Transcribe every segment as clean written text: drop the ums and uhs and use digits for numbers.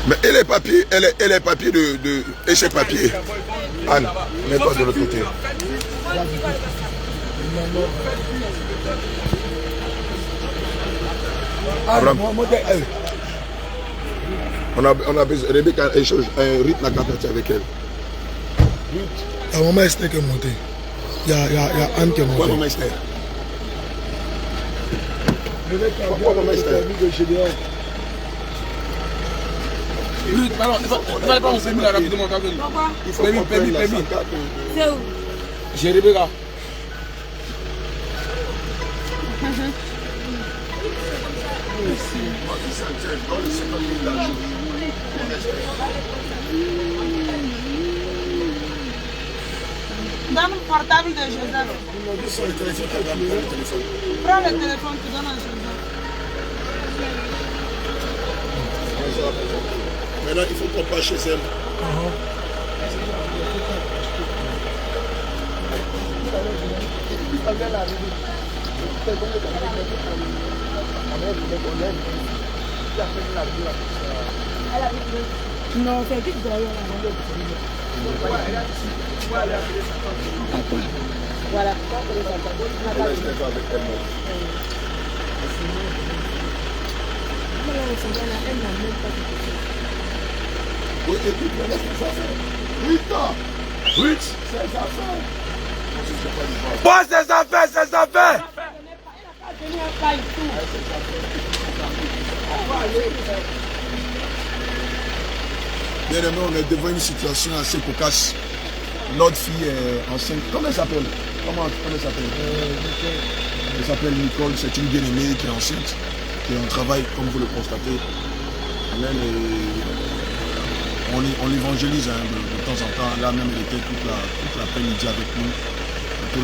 Mais et les papiers, et les papiers et ces papiers. Anne, mets-toi de l'autre côté. Abraham. On a besoin. Rebecca échange un rythme à carte avec elle. La maman Esther qui est montée. Il y a Anne qui est montée. Pourquoi maman Esther? Pourquoi maman Esther? Il fallait pas mon permis là rapidement. Pourquoi? Permis. C'est où? J'ai Rebecca. Donne le portable de Joseph. Prends le téléphone, tu donnes à Joseph. Maintenant, il faut qu'on passe chez elle. Non, c'est qui doit y aller. Voilà. Pas ses affaires. Bien aimé, on est devant une situation assez cocasse. Notre fille est enceinte. Comment elle s'appelle? Comment elle s'appelle? Elle s'appelle Nicole. C'est une bien-aimée qui est enceinte, qui est en travail, comme vous le constatez. Même, on l'évangélise de temps en temps. Là même, elle était toute l'après-midi avec nous. Et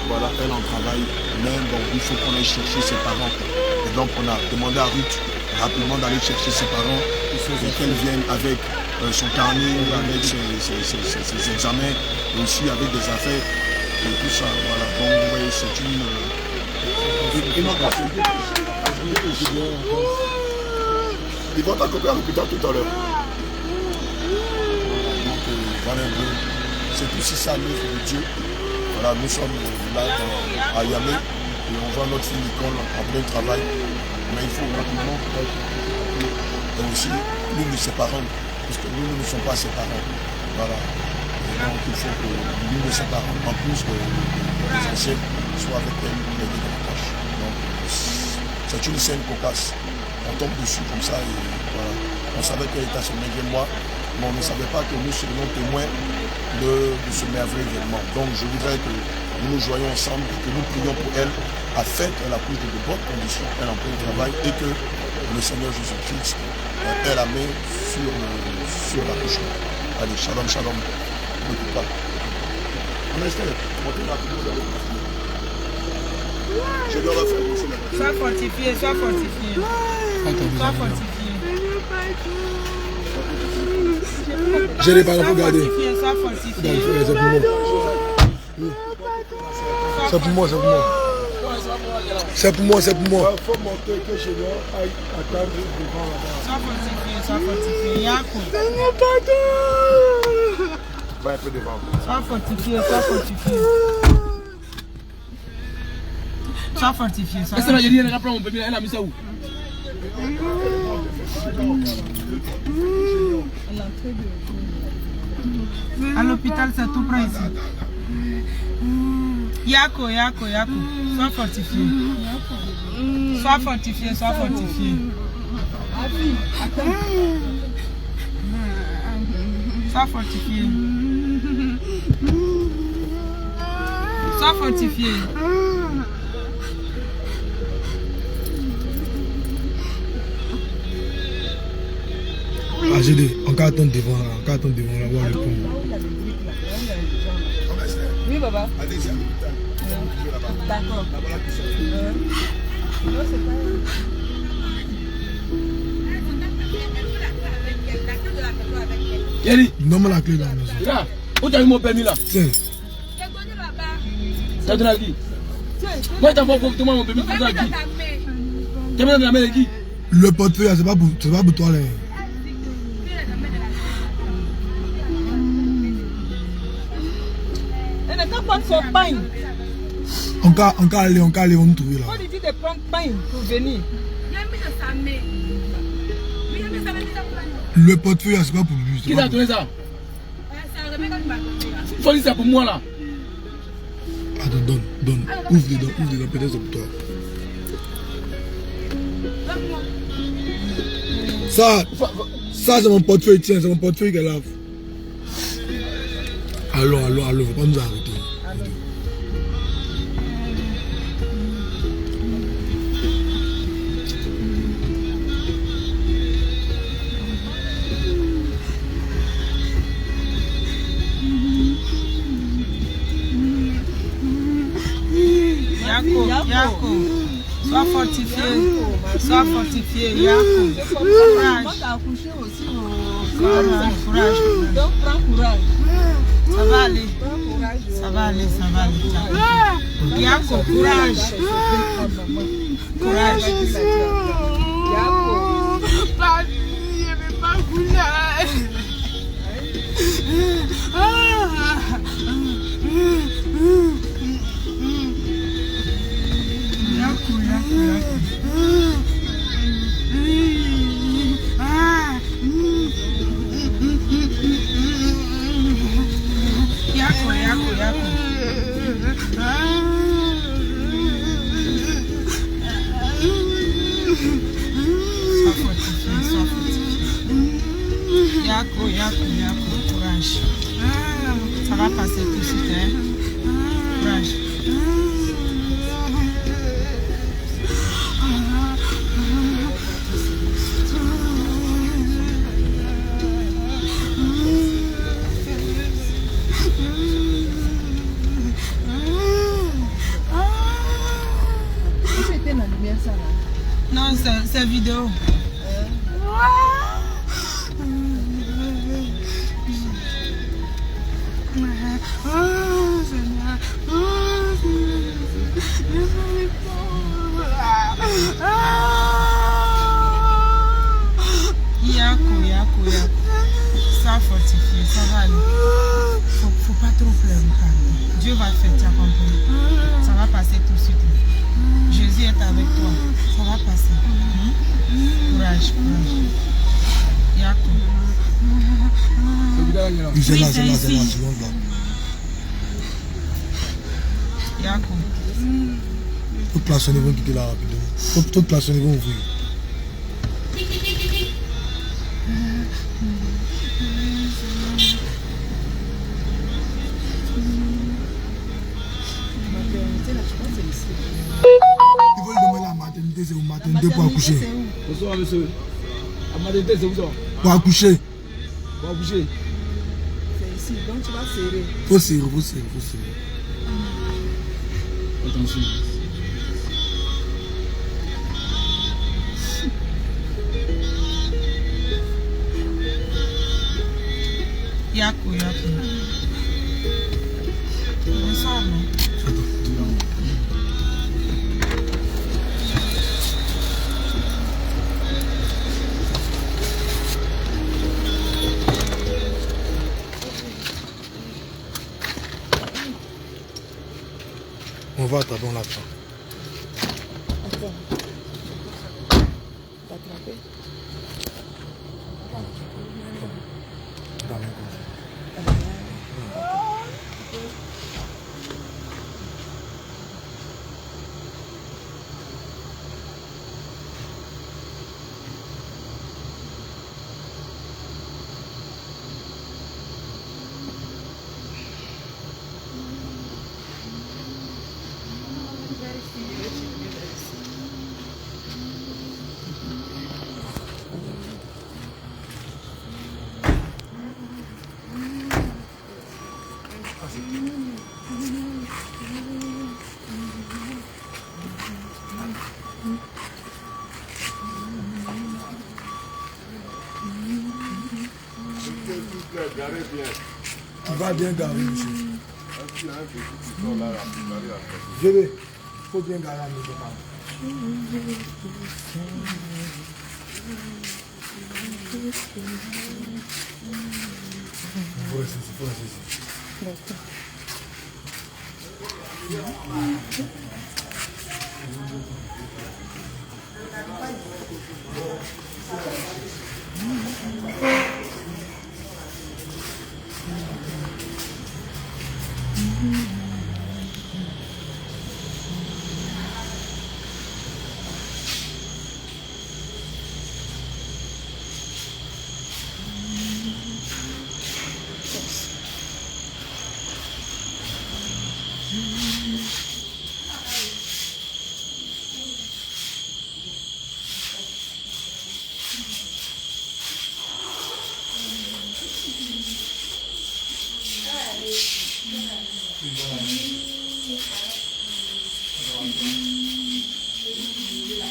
voilà, elle en travaille. Mais bon, il faut qu'on aille chercher ses parents. Et donc, on a demandé à Ruth rapidement d'aller chercher ses parents et qu'elle vienne avec son carnet, avec ses examens, et aussi avec des affaires et tout ça. Voilà, donc vous voyez, c'est une autre activité. Ils vont t'accompagner à l'hôpital tout à l'heure. Donc voilà un peu, c'est aussi ça l'œuvre de Dieu. Voilà, nous sommes là à Yamé et on voit notre fille Nicole en plein travail. Mais il faut rapidement et aussi nous nous séparons, parce que nous ne sommes pas ses parents. Voilà. Et donc il faut que nous nous séparons. En plus des anciens soient avec elle pour l'aider dans la tâche. Donc c'est une scène cocasse. On tombe dessus comme ça et voilà. On savait qu'elle était à son 9e mois, mais on ne savait pas que nous serions témoins de ce merveilleux événement. Donc je voudrais que nous nous joignons ensemble et que nous prions pour elle afin qu'elle accouche de bonnes conditions, elle en plein travail et que le Seigneur Jésus-Christ ait la main sur l'accouchement. Allez, shalom, shalom. Ne coupe pas. On est resté. Je dois la faire. Sois fortifié, sois fortifié. Sois fortifié. Je n'ai pas la regarder. Sois fortifié. C'est pour moi. C'est pour moi. Il faut monter que je dois attendre devant là-bas. Sois fortifié. Yako. Va un peu devant. Sois fortifié. Sois fortifié. Est-ce que la Jérémy elle a pris mon bébé, elle a mis ça où? À l'hôpital, c'est tout près ici. Yako. Sois fortifié. Sois fortifié. Sois fortifié. Sois fortifié. Ah, j'ai dit, on cartonne devant là, voir le pont. Oui, papa. Allez-y à l'hôpital. D'accord. Yéli, Donne-moi la clé de la maison. regarde, où tu as eu mon permis là? Tiens. Tu as donné à qui? Moi, tu as fait mon permis, tu as donné à qui? Tu as mis dans la main de qui? Le portefeuille, c'est pas pour toi. Là. Elle n'a qu'à prendre son pain. On va aller, on nous trouver là. On lui dit de prendre pain pour venir. Le portefeuille, c'est pas pour lui. Qui t'a donné ça? Il faut dire ça pour moi là. Attends, donne. Ouvre les dents, peut-être c'est pour toi. Ça c'est mon portefeuille, tiens, c'est mon portefeuille qu'elle a. Allons, faut pas nous arrêter. Yako, sois fortifié, Yako. Courage. Courage. Donc prends courage. Ça va aller. Yako, courage. Courage. Yako. Papi, je ne vais pas coucher. Yako, courage. Ça va passer tout de suite, hein? Courage. C'était la lumière, ça là. Non, c'est vidéo. Yako. Ça fortifié, ça va aller. Faut pas trop pleurer. Dieu va faire, tu as compris. Ça va passer tout de suite. Jésus est avec toi. Ça va passer. Courage. Yako. C'est là. Yako. Toute personne vont quitter là rapidement. Toute personne vont ouvrir. Ils veulent demander la maternité, c'est où maternité pour accoucher. Bonsoir monsieur. La maternité c'est où ça? Pour accoucher. Pour accoucher. C'est ici, donc tu vas serrer. Faut serrer. Attention. Yako. Bonsoir, non? On va t'attendre là-dedans. Attends. T'attraper. Tu vas bien garer, monsieur. Je vais. Il faut bien garer à mes parents. D'accord.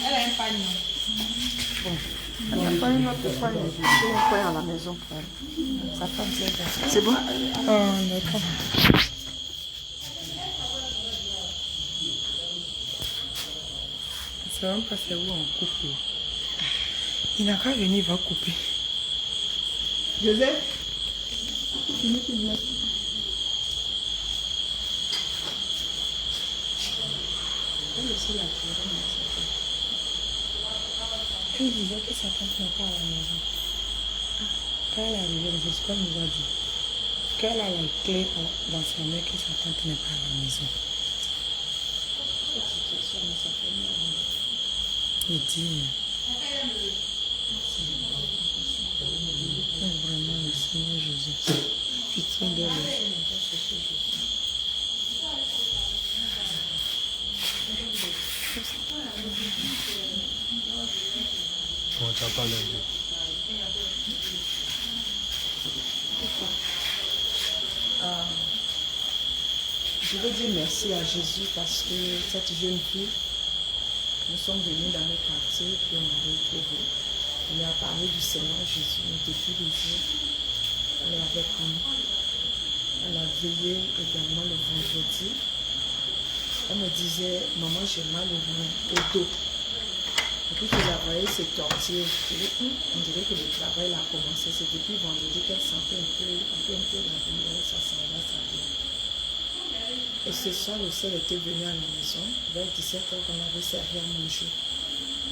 Elle a un panier. Elle n'a pas une autre fois. J'ai un point à la maison pour elle. Sa femme, c'est bon? D'accord. Ça va me passer où en coupe? Il n'a qu'à venir, il va couper. Joseph, Elle disait que sa tante n'est pas à la maison. Quand elle est arrivée, c'est ce qu'elle nous a dit. Qu'elle a la clé dans sa main que sa tante n'est pas à la maison. Il dit... Vraiment, le Seigneur Jésus. Pitié de lui. Comment tu as parlé? Je veux dire merci à Jésus parce que cette jeune fille, nous sommes venus dans le quartier puis on l'a retrouvée. On lui a parlé du Seigneur Jésus depuis le jour. Elle est avec nous. Elle a veillé également le vendredi. Elle me disait, maman, j'ai mal au dos. Et puis je la voyais se tortiller. On dirait que le travail a commencé. C'est depuis vendredi qu'elle sentait un peu la douleur, ça s'en va, ça vient. Et ce soir aussi, elle était venue à la maison. Vers 17h, on avait servi à manger.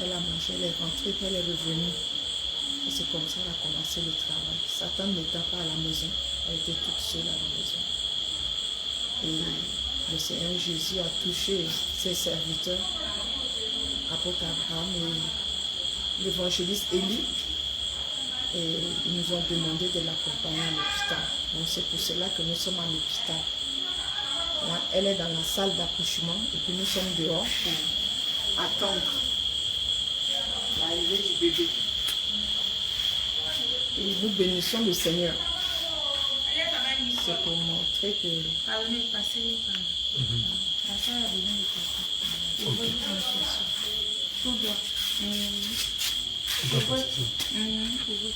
Elle a mangé, elle est rentrée, puis elle est revenue. Et c'est comme ça qu'elle a commencé le travail. Satan n'était pas à la maison. Elle était toute seule à la maison. Et le Seigneur Jésus a touché ses serviteurs, apôtre Abraham et l'évangéliste Élie. Et ils nous ont demandé de l'accompagner à l'hôpital. Donc c'est pour cela que nous sommes à l'hôpital. Là, elle est dans la salle d'accouchement et puis nous sommes dehors pour attendre l'arrivée du bébé. Et nous bénissons le Seigneur. C'est pour montrer que... allez, passez par là. Passez à la maison de papa. Vous voyez mon chaussure. Tout droit. Vous voyez.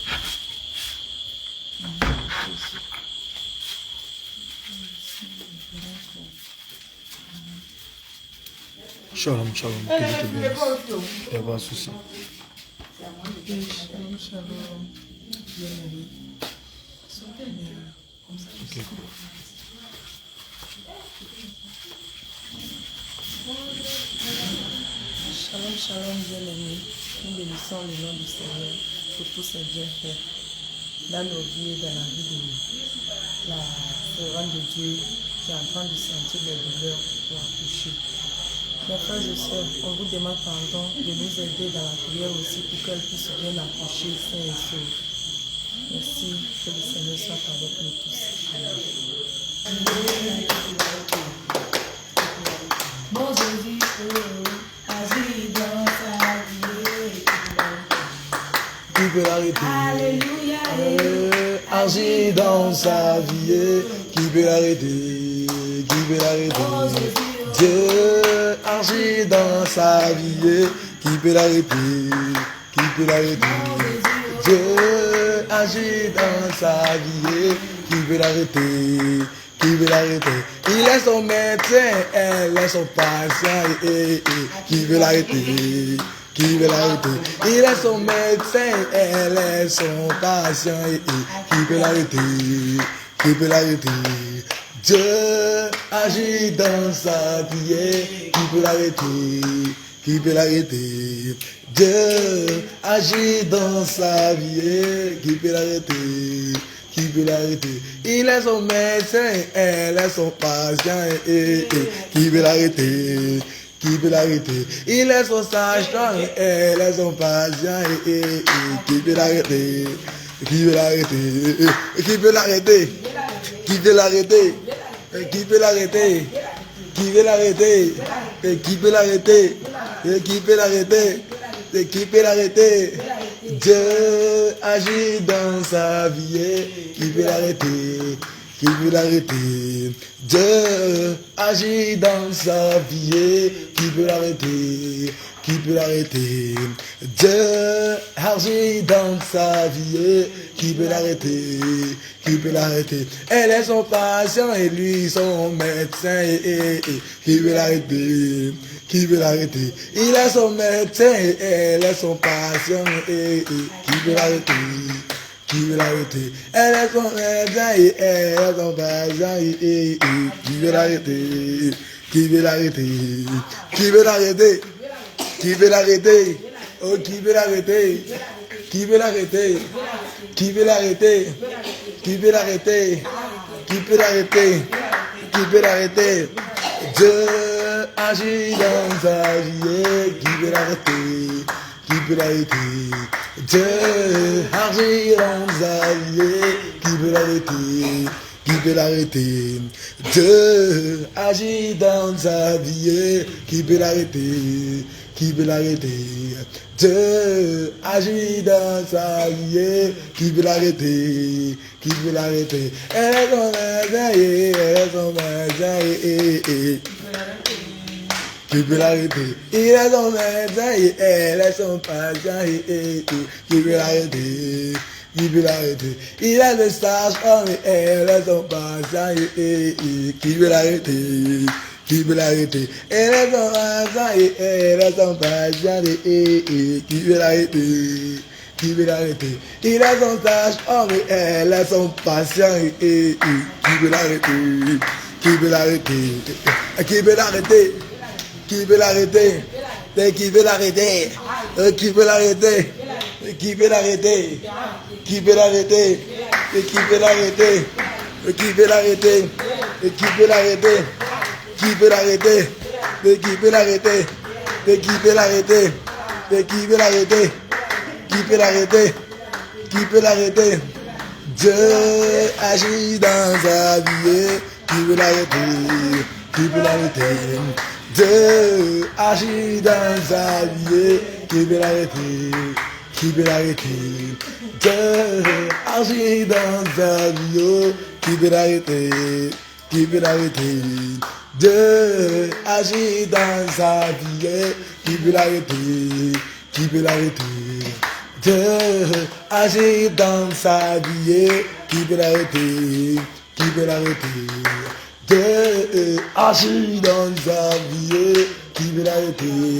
Shalom, shalom. Que Dieu te bénisse. Il n'y a pas de souci. Shalom, shalom. Bien-aimé. Ok. Shalom, shalom, bien-aimés. Nous bénissons le nom du Seigneur pour tous ses bienfaits dans nos vies et dans la vie de la servante de Dieu qui est en train de sentir les douleurs pour accoucher. Mes frères et sœurs, on vous demande pardon de nous aider dans la prière aussi pour qu'elle puisse bien accoucher sain et sauf. Merci, que le Seigneur soit avec nous tous. Bon Jésus, agis dans sa vie. Qui peut l'arrêter? Alléluia. Agis dans sa vie. Qui peut l'arrêter? Qui peut l'arrêter? Dieu agit dans sa vie. Qui peut l'arrêter? Qui peut l'arrêter? Dieu agit dans sa vie. Qui peut l'arrêter? Qui veut l'arrêter? Il est son médecin, elle est son patient. Qui veut l'arrêter? qui veut l'arrêter. Il est son médecin, elle est son patient, qui peut l'arrêter, qui peut l'arrêter. Dieu agit dans sa vie, qui peut l'arrêter, qui peut l'arrêter. Dieu agit dans sa vie, qui peut l'arrêter, qui peut l'arrêter. Il est son médecin, elle est son patient, qui peut l'arrêter, qui peut l'arrêter. Il est son sage-femme, elle est son patient, qui peut l'arrêter, qui peut l'arrêter, qui peut l'arrêter, qui peut l'arrêter, qui peut l'arrêter, qui veut l'arrêter, qui peut l'arrêter, qui peut l'arrêter, qui peut l'arrêter. Dieu agit dans sa vie, qui peut l'arrêter, qui peut l'arrêter. Dieu agit dans sa vie, qui peut l'arrêter, qui peut l'arrêter. Dieu agit dans sa vie, qui peut l'arrêter, qui peut l'arrêter. Elle est son patient et lui son médecin, qui veut l'arrêter, qui veut l'arrêter. Il est son médecin et elle est son patient, qui veut l'arrêter, qui veut l'arrêter. Elle est son médecin et elle est son patient, qui veut l'arrêter, qui veut l'arrêter, qui veut l'arrêter, qui veut l'arrêter, oh qui veut l'arrêter, qui veut l'arrêter, qui veut l'arrêter, qui veut l'arrêter, qui peut l'arrêter, qui peut l'arrêter. Dieu agit dans sa vie, qui peut l'arrêter, qui peut l'arrêter. Dieu agit dans sa vie, qui peut l'arrêter, qui peut l'arrêter. Dieu agit dans sa vie, qui peut l'arrêter, qui peut l'arrêter. Dieu agit dans sa vie, qui peut l'arrêter, qui peut l'arrêter. Elle est son médecin, elle est son médecin, qui peut l'arrêter. Il est son médecin, elle est son patient, qui peut l'arrêter, qui peut l'arrêter. Il est le sage-homme, elle est son patient, qui peut l'arrêter, qui veut l'arrêter. Elle est son patient et elle est son patient, qui veut l'arrêter, qui veut l'arrêter. Il est son sage-homme et elle est son patient, qui veut l'arrêter, qui veut l'arrêter, qui veut l'arrêter, qui veut l'arrêter, qui veut l'arrêter, qui veut l'arrêter, qui veut l'arrêter, qui veut l'arrêter, qui veut l'arrêter, qui veut l'arrêter, qui veut l'arrêter. Qui peut l'arrêter, qui peut l'arrêter, qui peut l'arrêter, qui peut l'arrêter, qui peut l'arrêter, qui peut l'arrêter. Dieu agit dans sa vie, qui veut l'arrêter, qui peut l'arrêter. Dieu agit dans sa vie, qui veut l'arrêter, qui veut l'arrêter. Dieu agit dans sa vie, qui veut l'arrêter, qui veut l'arrêter. Dieu agit dans sa vie, qui veut l'arrêter, qui veut l'arrêter. Dieu agit dans sa vie, qui veut l'arrêter, qui veut l'arrêter. Dieu agit dans sa vie, qui veut l'arrêter,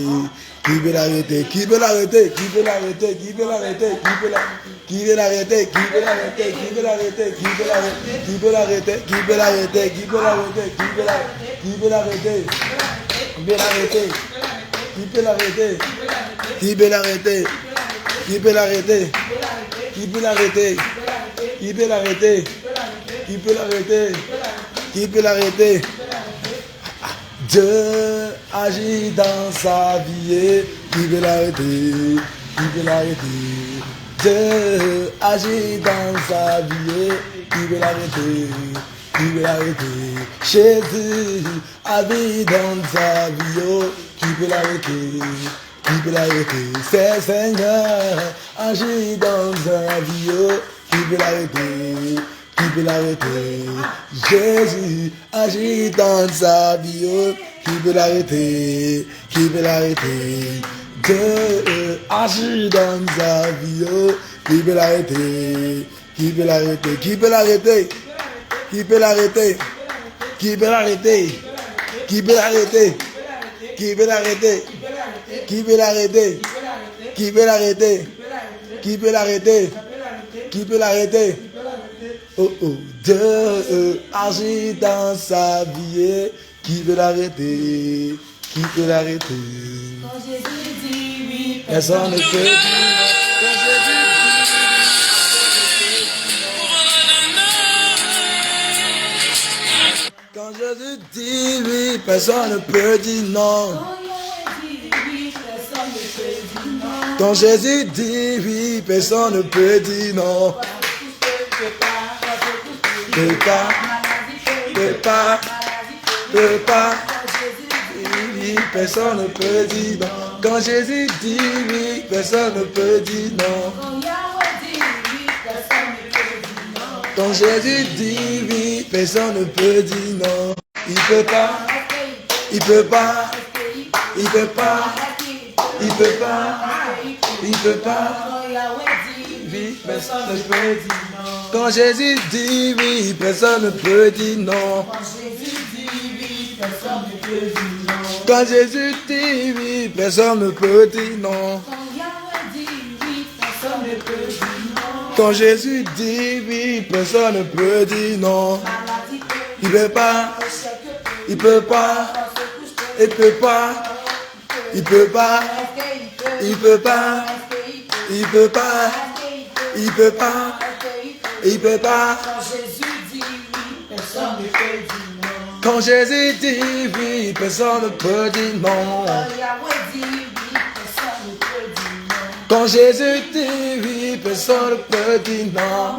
qui veut l'arrêter, qui veut l'arrêter, qui veut l'arrêter, qui veut l'arrêter, qui veut l'arrêter, qui veut l'arrêter, qui veut l'arrêter, qui veut l'arrêter, qui veut l'arrêter, qui veut l'arrêter, qui veut l'arrêter, qui veut l'arrêter, qui veut l'arrêter, qui veut l'arrêter, qui peut l'arrêter, qui peut l'arrêter, qui peut l'arrêter, qui peut l'arrêter, qui peut l'arrêter, qui peut l'arrêter, qui peut l'arrêter. Dieu agit dans sa vie, qui veut l'arrêter, qui veut l'arrêter. Dieu agit dans sa vie, qui veut l'arrêter, qui veut l'arrêter. Jésus habite dans sa vie, qui veut l'arrêter, qui veut l'arrêter. C'est Seigneur agit dans sa vie, qui veut l'arrêter, qui veut l'arrêter. Jésus agit dans sa vie, qui veut l'arrêter, qui veut l'arrêter. Dieu agit dans sa vie, qui veut l'arrêter, qui veut l'arrêter, qui veut l'arrêter, qui veut l'arrêter, qui veut l'arrêter, qui veut l'arrêter, qui veut l'arrêter, qui veut l'arrêter, Qui peut l'arrêter? Qui peut l'arrêter? Qui peut l'arrêter? Oh oh, Dieu agit dans sa vie. Qui peut l'arrêter? Qui peut l'arrêter? Quand Jésus dit oui, Personne ne peut dire quand Jésus dit oui, personne ne peut dire non. Quand Jésus dit oui, personne ne peut dire non. Peut pas, peut pas, peut pas. Oui, personne ne peut dire non. Quand Jésus dit oui, personne ne peut dire non. Quand Jésus dit oui, personne ne peut dire non. Il peut pas, il peut pas, il peut pas, il peut pas, il peut pas. Oui, personne ne peut dire non. Quand Jésus dit oui, personne ne peut dire non. Quand Jésus dit oui, personne ne peut dire non. Quand Jésus dit oui, personne ne peut dire non. Il peut pas, il peut pas, il peut pas, il peut pas, il peut pas, il peut pas, il peut pas, il peut pas. Quand Jésus dit oui, personne ne peut dire non. Quand Jésus dit oui, personne ne peut dire non.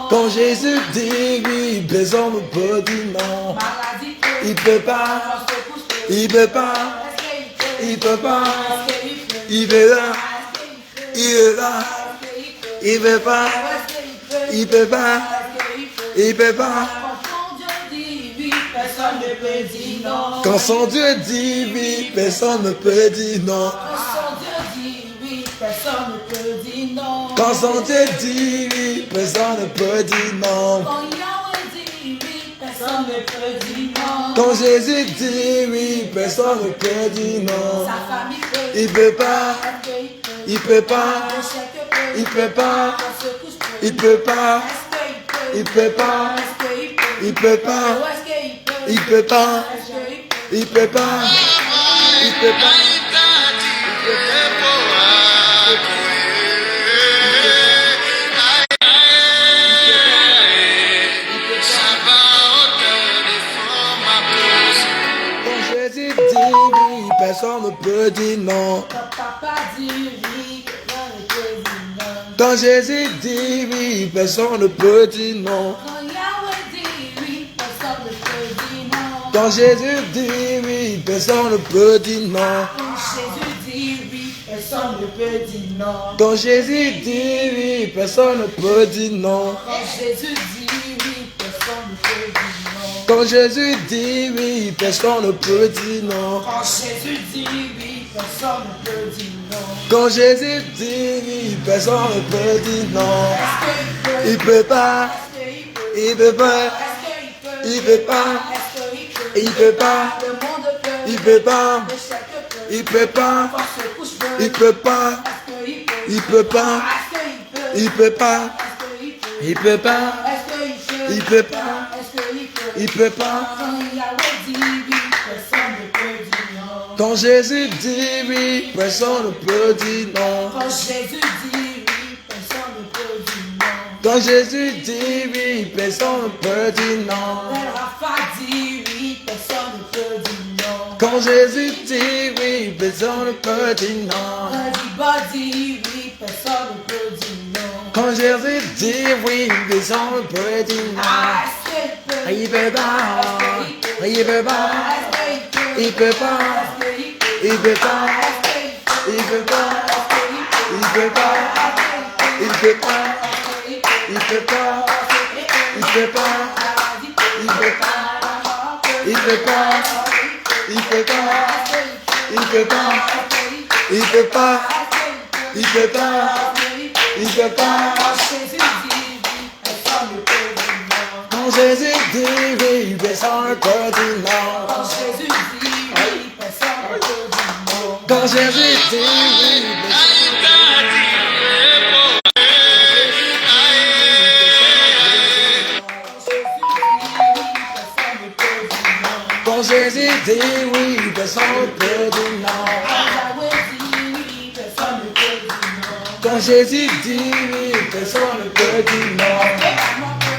Quand Jésus dit oui, personne ne peut dire non. Il peut pas, il peut pas, il peut pas, il peut pas, il peut pas, il peut pas, il peut pas, il peut pas. Quand son Dieu dit oui, personne ne peut dire non. Quand son Dieu dit oui, personne ne peut dire non. Quand Jésus dit oui, personne ne peut dire non. Il peut pas, il peut pas, il peut pas, il peut pas, il peut pas, il peut pas, il peut pas, il peut pas, il peut pas. Personne ne peut dire non. Quand Jésus dit oui, personne ne peut dire non. Quand Jésus dit oui, personne ne peut dire non. Quand Jésus dit oui, personne ne peut dire non. Quand Jésus dit oui, personne ne peut dire non. Quand Jésus dit oui, personne ne peut dire non. Il peut pas, il peut pas, il peut pas, il peut pas, il peut pas, il peut pas, il peut pas, il peut pas, il peut pas, il peut pas, il peut pas, il peut pas. Quand Jésus dit oui, personne ne peut dire non. Quand Jésus dit oui, personne ne peut dire non. Quand Jésus dit oui, personne ne peut dire non. Quand Jésus dit oui, personne ne peut dire non. Il peut pas, il peut pas, il peut pas, il peut pas, il peut pas, il peut pas, il peut pas, il peut pas, il peut pas, il peut pas, il peut pas, il peut pas, il peut pas, il peut pas, il peut pas, il peut pas. Quand Jésus dit oui, personne ne peut dire non. Quand Jésus dit oui, quand Jésus dit oui, personne ne peut dire non. Quand Jésus dit oui, personne ne peut dire non.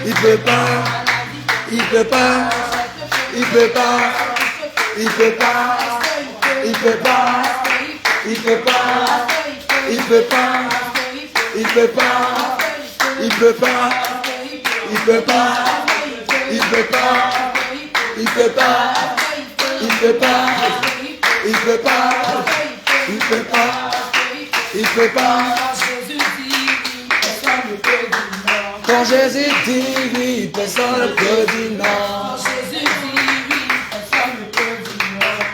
Il peut pas, il peut pas, il peut pas, il peut pas, il peut pas, il peut pas, il peut pas, il peut pas, il peut pas, il peut pas, il peut pas, il peut pas, il peut pas, il peut pas, il peut pas, il peut pas. Quand Jésus dit oui, personne ne peut dire non.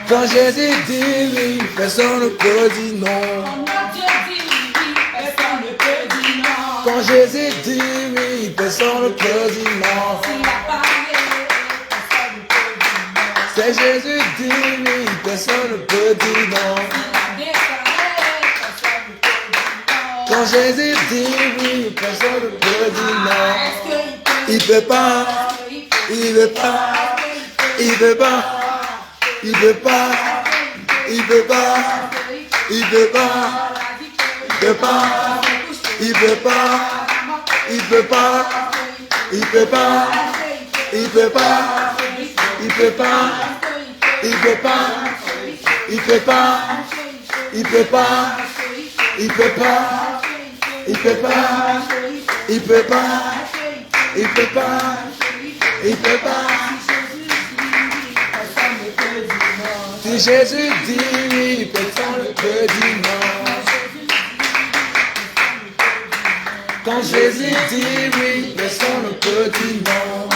Quand Jésus dit oui, personne ne peut dire non. Quand Jésus dit oui, personne ne peut dire non. C'est Jésus dit oui, personne ne peut dire non. Quand Jésus dit oui, personne ne peut dire non. Il peut pas, il veut pas, il veut pas, il veut pas, il veut pas, il veut pas, il veut pas, il veut pas, il veut pas, il veut pas, il veut pas, il veut pas, il veut pas, il veut pas, il veut pas, il peut pas, il peut pas, il peut pas, il peut pas, il peut pas. Si Jésus dit oui, personne ne peut dire non. Quand Jésus dit oui, personne ne peut dire non.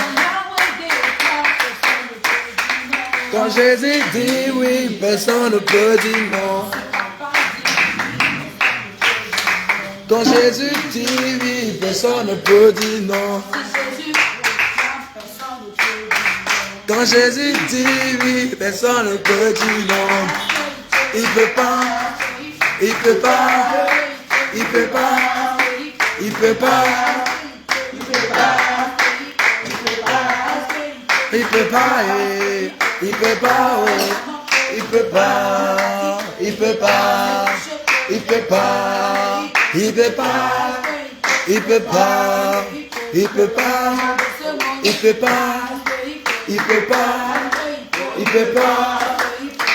Quand Jésus dit oui, personne ne peut dire non. Quand Jésus dit oui, personne ne peut dire non. Quand Jésus dit oui, personne ne peut dire non. Il peut pas, il peut pas, il peut pas, il peut pas, il peut pas, il peut pas, il peut pas, il peut pas, il peut pas, il peut pas. Il peut pas, il peut pas, il peut pas, il peut pas, il peut pas, il peut pas,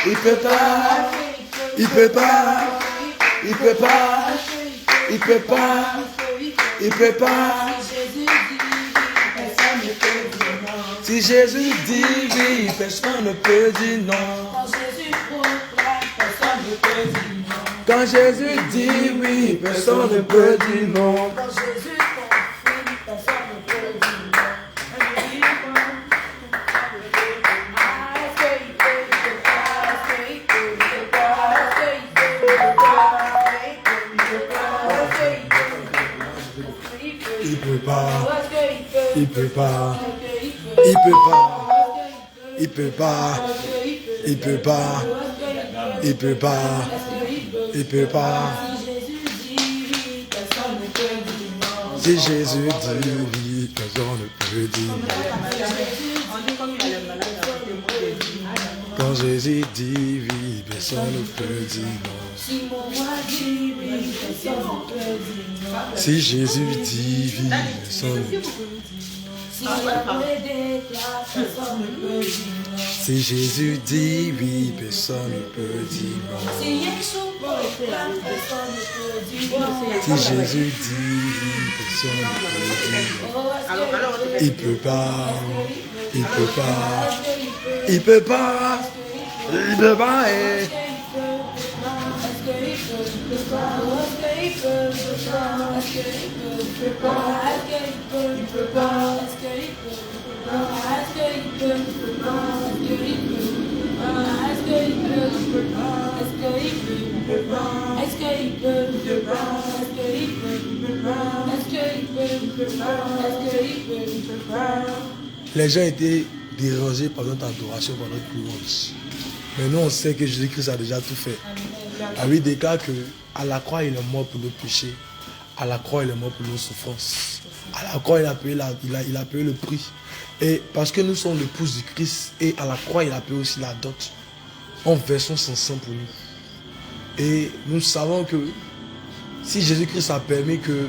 il peut pas, il peut pas, il peut pas, il peut pas, il peut pas. Si Jésus dit oui, personne ne peut dire non. Quand Jésus dit oui, personne ne peut dire non. Il peut pas, il peut pas, il peut pas, il peut pas, il peut pas, il peut pas. Il peut pas. Si Jésus dit oui, personne ne peut dire non. Quand Jésus dit oui, personne ne peut dire non. Si Jésus dit oui, personne ne peut dire non. Si Jésus dit oui, personne ne peut dire non. Si Jésus dit oui, personne ne peut dire non. Il peut pas, il peut pas, il peut pas, il peut pas. Les gens étaient dérangés par notre adoration, par notre louange. Mais nous, on sait que Jésus-Christ a déjà tout fait. La Bible déclare qu'à la croix, il est mort pour nos péchés. À la croix, il est mort pour nos souffrances. À la croix, il a payé le prix. Et parce que nous sommes l'épouse du Christ, et à la croix, il a payé aussi la dot en versant son sang pour nous. Et nous savons que si Jésus-Christ a permis que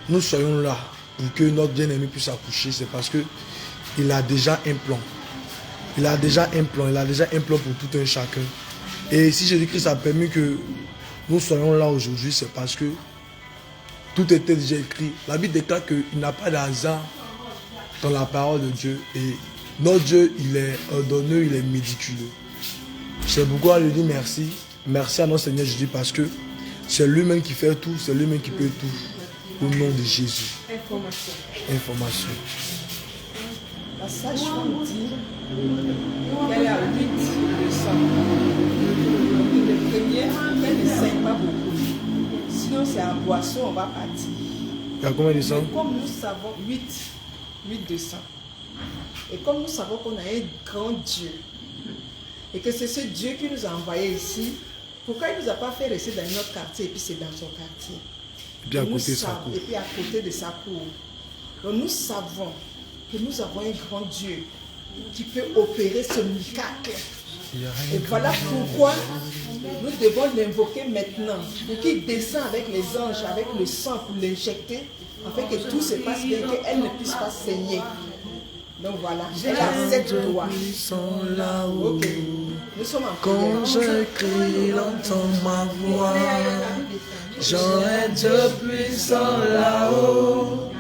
nous soyons là pour que notre bien-aimé puisse accoucher, c'est parce qu'il a déjà un plan. Il a déjà un plan pour tout un chacun. Et si Jésus-Christ a permis que nous soyons là aujourd'hui, c'est parce que tout était déjà écrit. La Bible déclare qu'il n'y a pas de hasard dans la parole de Dieu. Et notre Dieu, il est ordonneux, il est méticuleux. C'est pourquoi je lui dis merci. Merci à notre Seigneur Jésus parce que c'est lui-même qui fait tout, c'est lui-même qui peut tout. Au nom de Jésus. Information. La sage-femme dit qu'elle a 8 leçons. Le premier, qu'elle ne saigne pas beaucoup. Sinon, c'est en boisson, on va partir. Il y a combien de sang? Comme nous savons 8 de sang. Et comme nous savons qu'on a un grand Dieu, et que c'est ce Dieu qui nous a envoyés ici, pourquoi il ne nous a pas fait rester dans notre quartier et puis c'est dans son quartier? Et puis à côté de sa cour. Et puis à côté de sa cour. Donc nous savons que nous avons un grand Dieu qui peut opérer ce miracle. Et voilà pourquoi nous devons l'invoquer maintenant, pour qu'il descende avec les anges, avec le sang pour l'injecter, afin que tout se passe bien, qu'elle ne puisse pas saigner. Donc voilà, elle a 7 doigts. Ok, nous sommes en prière. Quand je crie, entends ma voix. J'aurai Dieu puissant là-haut.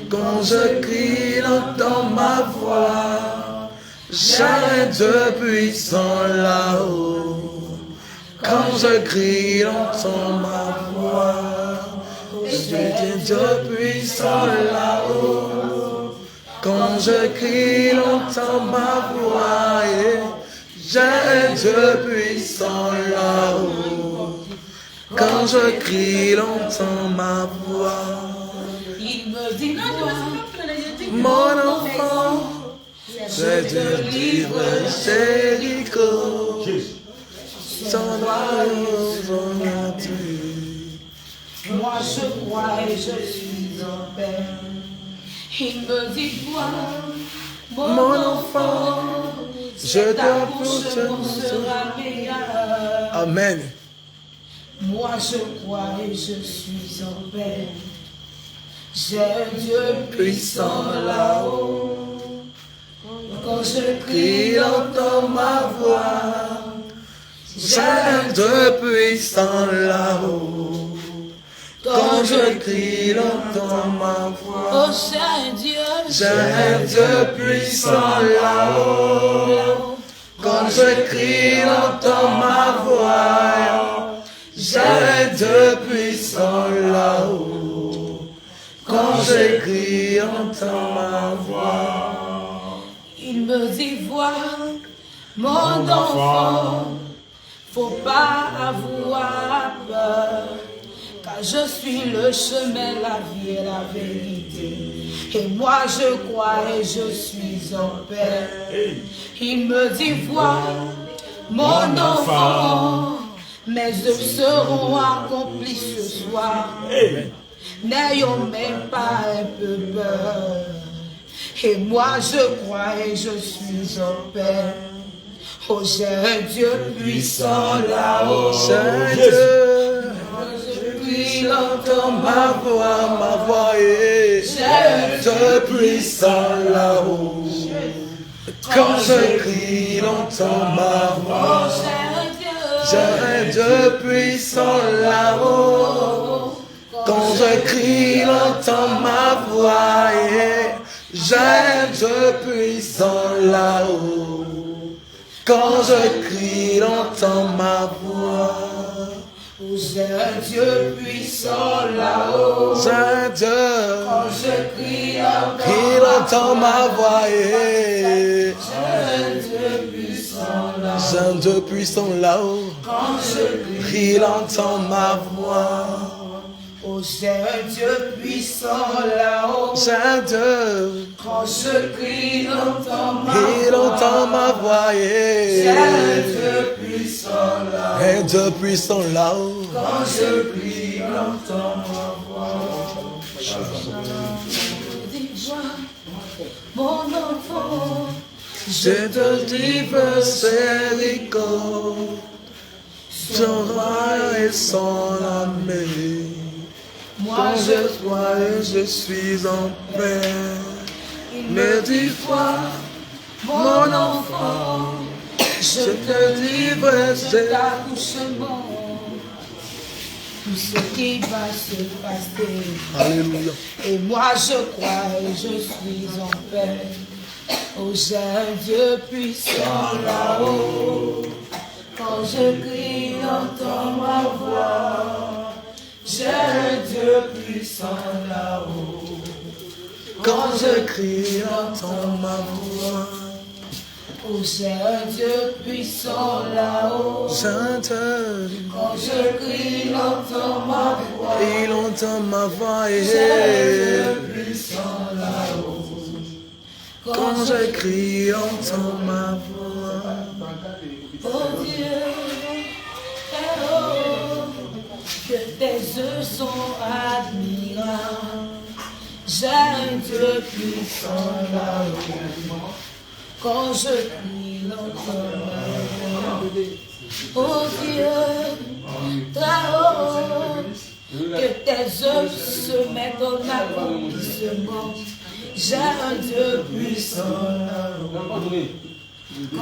Quand je crie, entends ma voix. J'aurai Dieu puissant là-haut. Quand je crie, entends ma voix. J'ai Dieu puissant là-haut. Quand je crie, entends ma voix. J'ai Dieu puissant là-haut. Quand je crie, entends ma voix. Il me dit Mon enfant, je te livre Jéricho. Sans moi je crois et je suis en paix. Il me dit toi, mon enfant, je t'accouchement sera meilleur. Amen. Moi je crois et je suis en paix. J'ai un Dieu puissant là-haut. Quand je crie, entends ma voix. J'ai un Dieu puissant là-haut. Quand je crie, entends ma voix. Oh, j'ai un Dieu puissant là-haut. Quand je crie, entends ma voix. J'ai un Dieu puissant là-haut. Quand je crie, entends ma voix. Il me dit, vois, mon enfant, faut pas avoir peur, car je suis le chemin, la vie et la vérité. Et moi je crois et je suis en paix. Il me dit, vois, mon enfant, mes œuvres seront accomplies ce soir. N'ayons même pas un peu peur. Et moi je crois et je suis en paix. Oh, j'ai un Dieu puissant là-haut. J'ai un Dieu. Il entend ma voix est. J'ai un Dieu puissant là-haut. Quand je crie, il entend ma voix. J'ai un Dieu puissant là-haut. Quand je crie, il entend ma voix et j'ai un Dieu puissant là-haut. Quand je crie, il entend ma voix. J'ai un Dieu puissant là-haut. J'ai un Dieu. Quand je crie, il entend ma voix et j'ai un Dieu puissant là-haut. j'ai un Dieu puissant là-haut. Quand je crie, Il entend ma voix. oh, j'ai un Dieu puissant là-haut. J'ai un Dieu. Quand je crie, il entend ma Il entend ma voix J'ai et un Dieu puissant Un Dieu puissant là-haut. Quand je prie, il entend ma voix. Mon enfant, Je te dis, miséricorde, son roi et son armée. Quand je crois et je suis en paix, me dis-toi, mon enfant, je te livre, cet accouchement, tout ce qui va se passer. Alléluia. Et moi je crois et je suis en paix. Oh, j'ai un Dieu puissant là-haut. Quand je crie, il entend ma voix. J'ai un Dieu puissant là-haut. Quand je crie, il entend ma voix. Oh, j'ai un Dieu puissant là-haut. Quand je crie, il entend ma voix. Il entend ma voix. J'ai un Dieu puissant là-haut. Quand je crie, il entend ma voix. Oh Dieu, que tes œuvres sont admirables. J'ai un Dieu puissant là-haut. Quand je prie, il entend ma voix. Oh Dieu, là-haut, que tes œuvres se mettent en accomplissement. J'ai un Dieu puissant là-haut.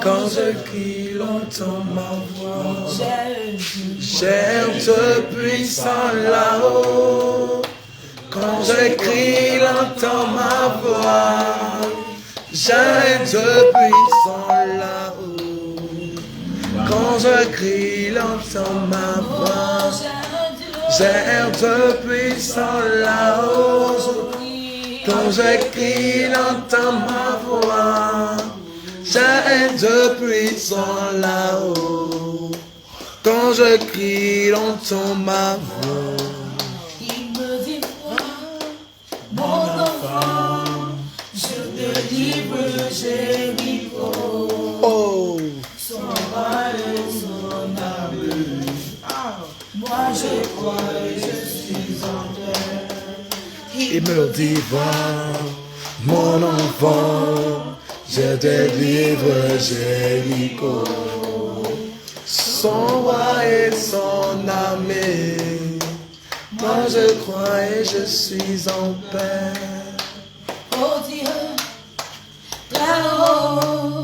Quand je crie, il entend ma voix. J'ai un Dieu puissant là-haut. Quand je crie, il entend ma voix. J'ai un Dieu puissant là-haut. Quand je crie, il entend ma voix. J'ai un Dieu puissant là-haut. Quand je crie, il entend ma voix. J'ai un Dieu puissant là-haut. Quand je crie, il entend ma voix. Il me dit, mon enfant, je te livre Jéricho. Oh, Son roi et son armée. Moi je crois et je suis en paix. il me dit, va, mon enfant, je te livre Jéricho. Son roi et son armée. Moi je crois et je suis en paix. Oh Dieu, là-haut,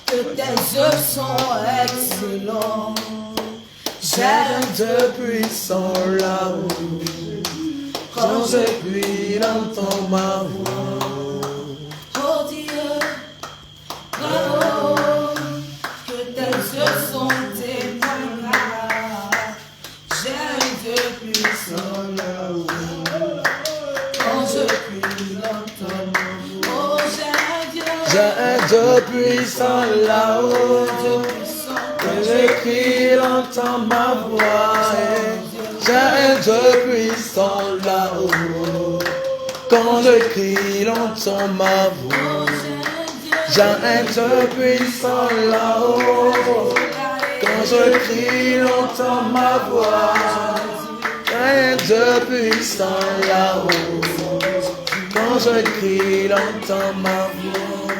que tes œuvres sont excellents. J'ai un Dieu puissant là-haut. Quand je prie, il entend ma voix. Oh Dieu, là-haut, que tes œuvres sont témoignages. J'ai un Dieu puissant là-haut. Quand je prie, il entend ma voix. Oh, J'ai un Dieu puissant là-haut. Quand je crie, il entend ma voix. J'ai un Dieu puissant là-haut. Quand je crie, il entend ma voix. J'ai un Dieu puissant là-haut. Quand je crie, il entend ma voix. J'ai un Dieu puissant là-haut. Quand je crie, il entend ma voix.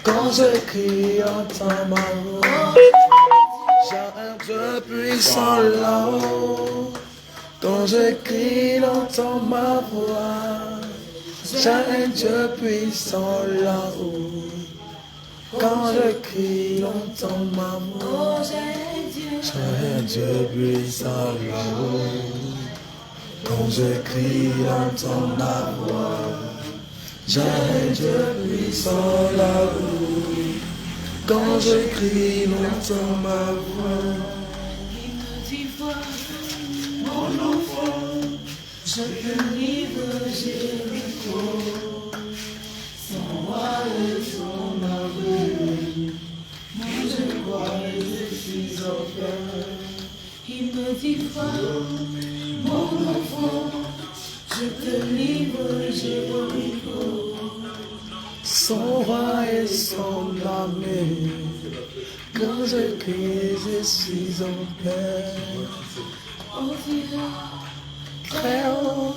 Quand je crie, entends ma voix. J'ai un Dieu puissant là-haut. Quand je crie, il entend ma voix. J'ai un Dieu puissant là-haut. Quand je crie, il entend ma voix. J'ai un Dieu puissant là-haut. Quand je crie, il entend ma voix. J'ai un Dieu puissant là-haut. Quand je crie, il entend ma voix. Il me dit, mon Je peux vivre Jéricho, son roi et son armée. Moi je crois et je suis en paix. Il me dit quoi, mon enfant, je te livre Jéricho. Son roi et son armée, quand je crie, je suis en paix. Oh Dieu, très haut,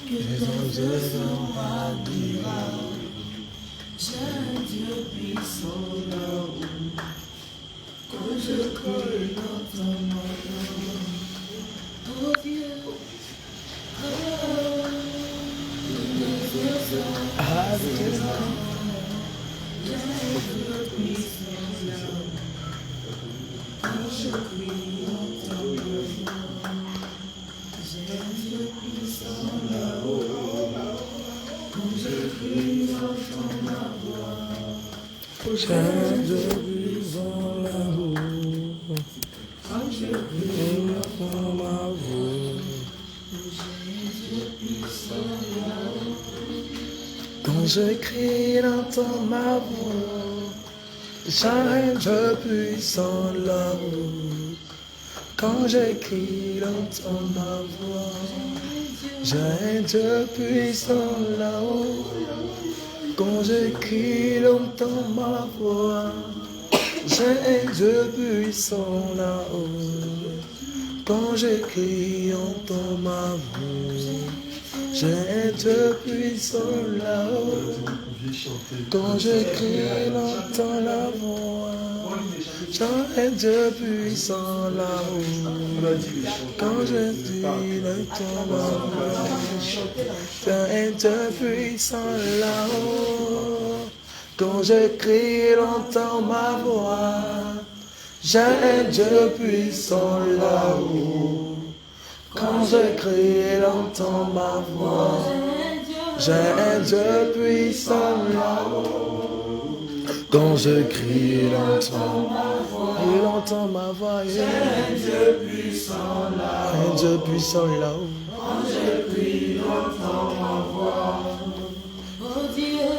que tes yeux sont admirables. J'ai un Dieu puissant là-haut, quand je crie dans ton nom. Oh Dieu, très haut, que tes yeux sont admirables. J'ai un Dieu puissant là-haut, quand je crie dans ton nom. J'ai un Dieu puissant là-haut, quand je crie dans ma voix. J'ai un Dieu puissant là-haut, Quand je crie dans ma voix. j'ai un Dieu puissant là-haut. Quand je crie, entends ma voix. J'ai un Dieu puissant là-haut. Quand je crie, entends ma voix. J'ai un Dieu puissant là-haut. Quand je crie, entends ma voix. J'ai un Dieu puissant là-haut. Quand je crie, entends ma voix. J'ai un Dieu puissant là-haut. Quand je crie, entends la voix. J'ai un Dieu puissant là-haut. Quand je dis, entends ma voix. J'ai un Dieu puissant là-haut. Quand je crie, entends ma voix. J'ai un Dieu puissant là-haut. Quand je crie, entends ma voix. J'ai un Dieu puissant là-haut. Quand je crie, il entend ma voix. Il entend ma voix. J'ai un Dieu puissant là-haut. Un Dieu puissant là-haut. Quand je crie, il entend ma voix. Oh Dieu,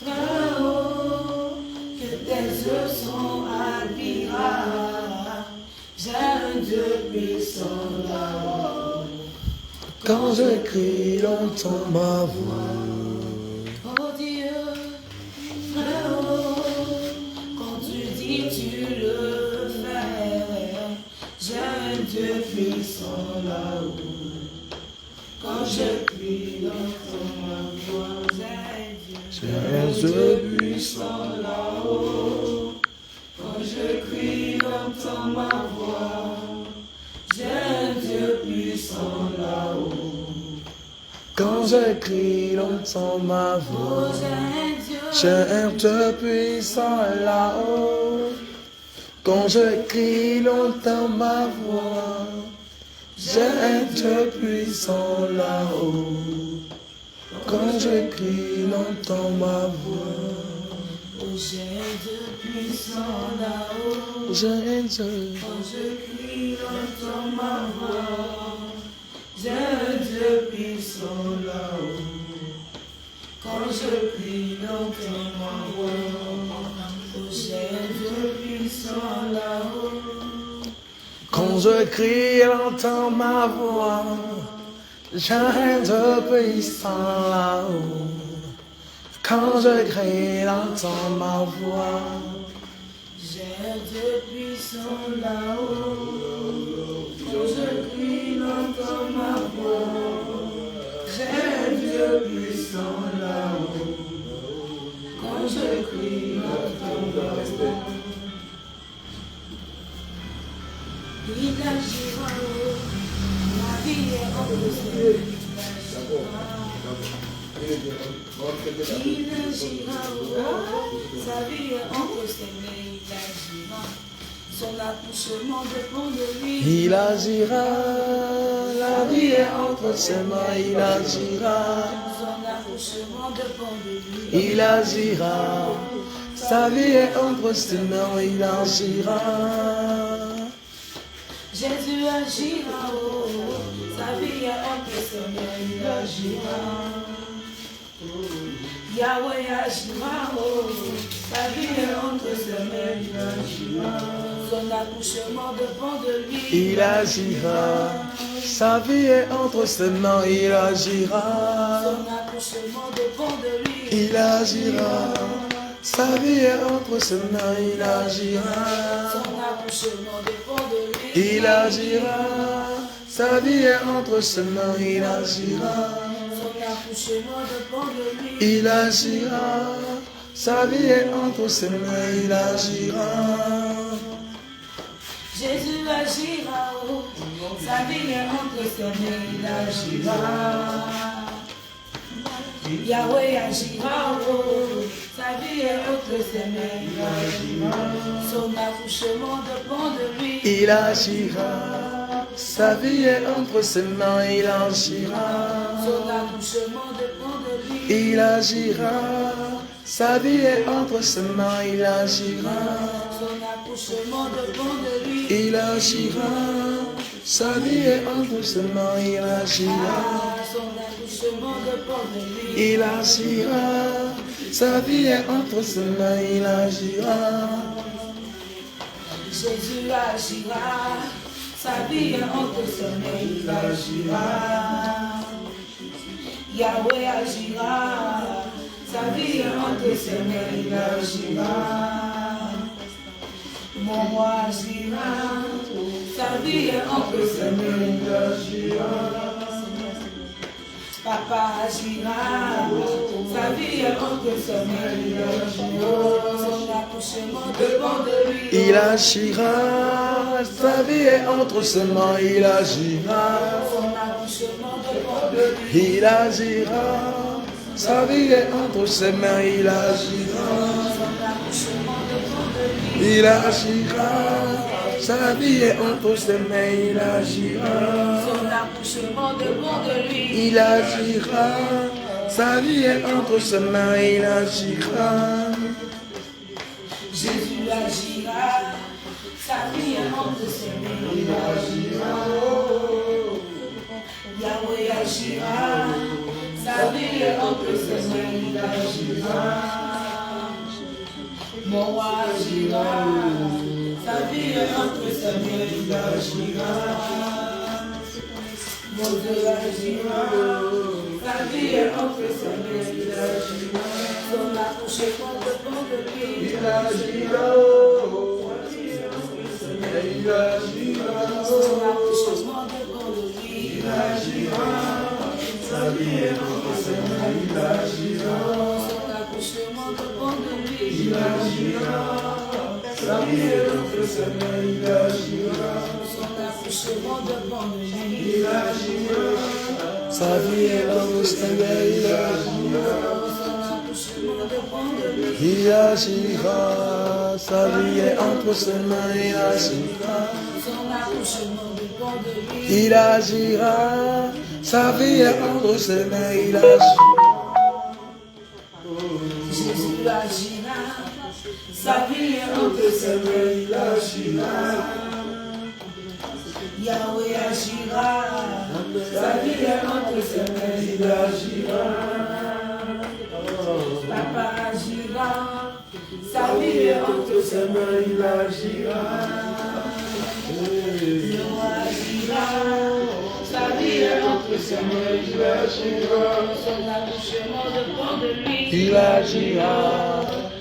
très haut, que tes yeux sont admirables. J'ai un Dieu puissant là-haut. Quand je crie, il entend ma voix. Oh Dieu, très haut, quand tu dis tu le fais. J'ai un Dieu puissant là-haut. Quand je crie, il entend ma voix. J'ai un Dieu puissant là-haut. Quand je crie, il entend ma voix. J'ai un Dieu puissant là-haut. Quand je crie, il entend ma voix. J'ai un Dieu puissant là-haut. Quand je crie, il entend ma voix. J'ai un Dieu puissant là-haut. Quand je crie, il entend ma voix. J'ai un Dieu puissant là-haut. J'ai un Dieu. Quand je crie, il entend ma voix. J'ai un Dieu puissant là-haut. Quand je crie, il entend ma voix. J'ai un Dieu puissant là-haut. Quand je crie, il entend ma voix. J'ai un Dieu puissant là-haut. Quand je crie, il entend ma voix. J'ai un Dieu puissant là-haut. Quand je crie, il entend ma voix. J'ai un Dieu puissant là-haut. Quand je crie, il entend ma voix. Il agira, la vie est entre ses il agira, sa vie est entre ses mains, il agira. Son accouchement dépend de lui. Il agira, la vie est entre ses mains, il agira. Son accouchement dépend de lui. Il agira, sa vie est entre ses mains, il agira. Jésus agira, oh, sa vie est ses mains, il agira. Yahweh agira, oh, sa vie est entre ses mains, il agira. Son accouchement dépend de lui. Il agira. Sa vie est entre ses mains, il agira. Son accouchement dépend de lui. Il agira. Sa vie est entre ses mains, il agira. Son accouchement dépend de lui. Il agira. Sa vie est entre ses mains, il agira. Son accouchement dépend de lui. Il agira. Sa vie est entre ses mains, il agira. Jésus agira, oh, sa vie est entre ses mains, il agira. Yahweh agira, oh, sa vie est entre ses mains, il agira. Son accouchement dépend de lui. Il agira. Sa vie est entre ses mains, il agira. Son accouchement dépend de lui. Il agira. Sa vie est entre ses mains, il agira. Son accouchement dépend de lui. Il agira. Sa vie est entre ses mains, il agira. Son accouchement dépend de lui. Il agira. Sa vie est entre ses mains, il agira. Jésus agira. Sa vie est entre ses mains, il agira. Yahweh agira. Sa vie est entre ses mains, il agira. Mon roi agira. Sa vie est entre ses mains, il agira. Papa agira. Sa vie est entre ses mains, il agira. Son accouchement dépend de lui. Il agira. Sa vie est entre ses mains, il agira. Son accouchement dépend de lui. Il agira. Sa vie est entre ses mains, il agira. Il agira. Sa vie est entre ses mains, il agira. Son accouchement dépend de lui. Il agira. Sa vie est entre ses mains, il agira. Jésus agira. Sa vie est entre ses mains, il agira. Yahweh agira. Sa vie est entre ses mains, il agira. Mon roi agira. Sa vie est entre ses mains, il agira. Mon Dieu agira. Sa vie est entre ses mains, il agira. Son accouchement dépend de lui. Il agira. Il agira. Son accouchement dépend de lui. Il agira. Sa vie est entre ses mains, il agira. Son accouchement dépend de lui. Il agira. Sa vie est entre ses mains, il agira. Son accouchement dépend de lui. Il agira. Sa vie est entre ses mains, il agira. Son accouchement dépend de lui. Il agira. Sa vie est entre ses mains, il agira. Son accouchement dépend de lui. Il agira. Sa vie est entre ses mains, il agira. Jésus agira. Sa vie est entre ses mains, il agira. Yahweh agira. Sa vie est entre ses mains, il agira. Papa agira. Sa vie est entre ses mains, il agira. Le roi agira. Sa vie est entre ses mains, il agira. Son accouchement dépend de lui. Il agira.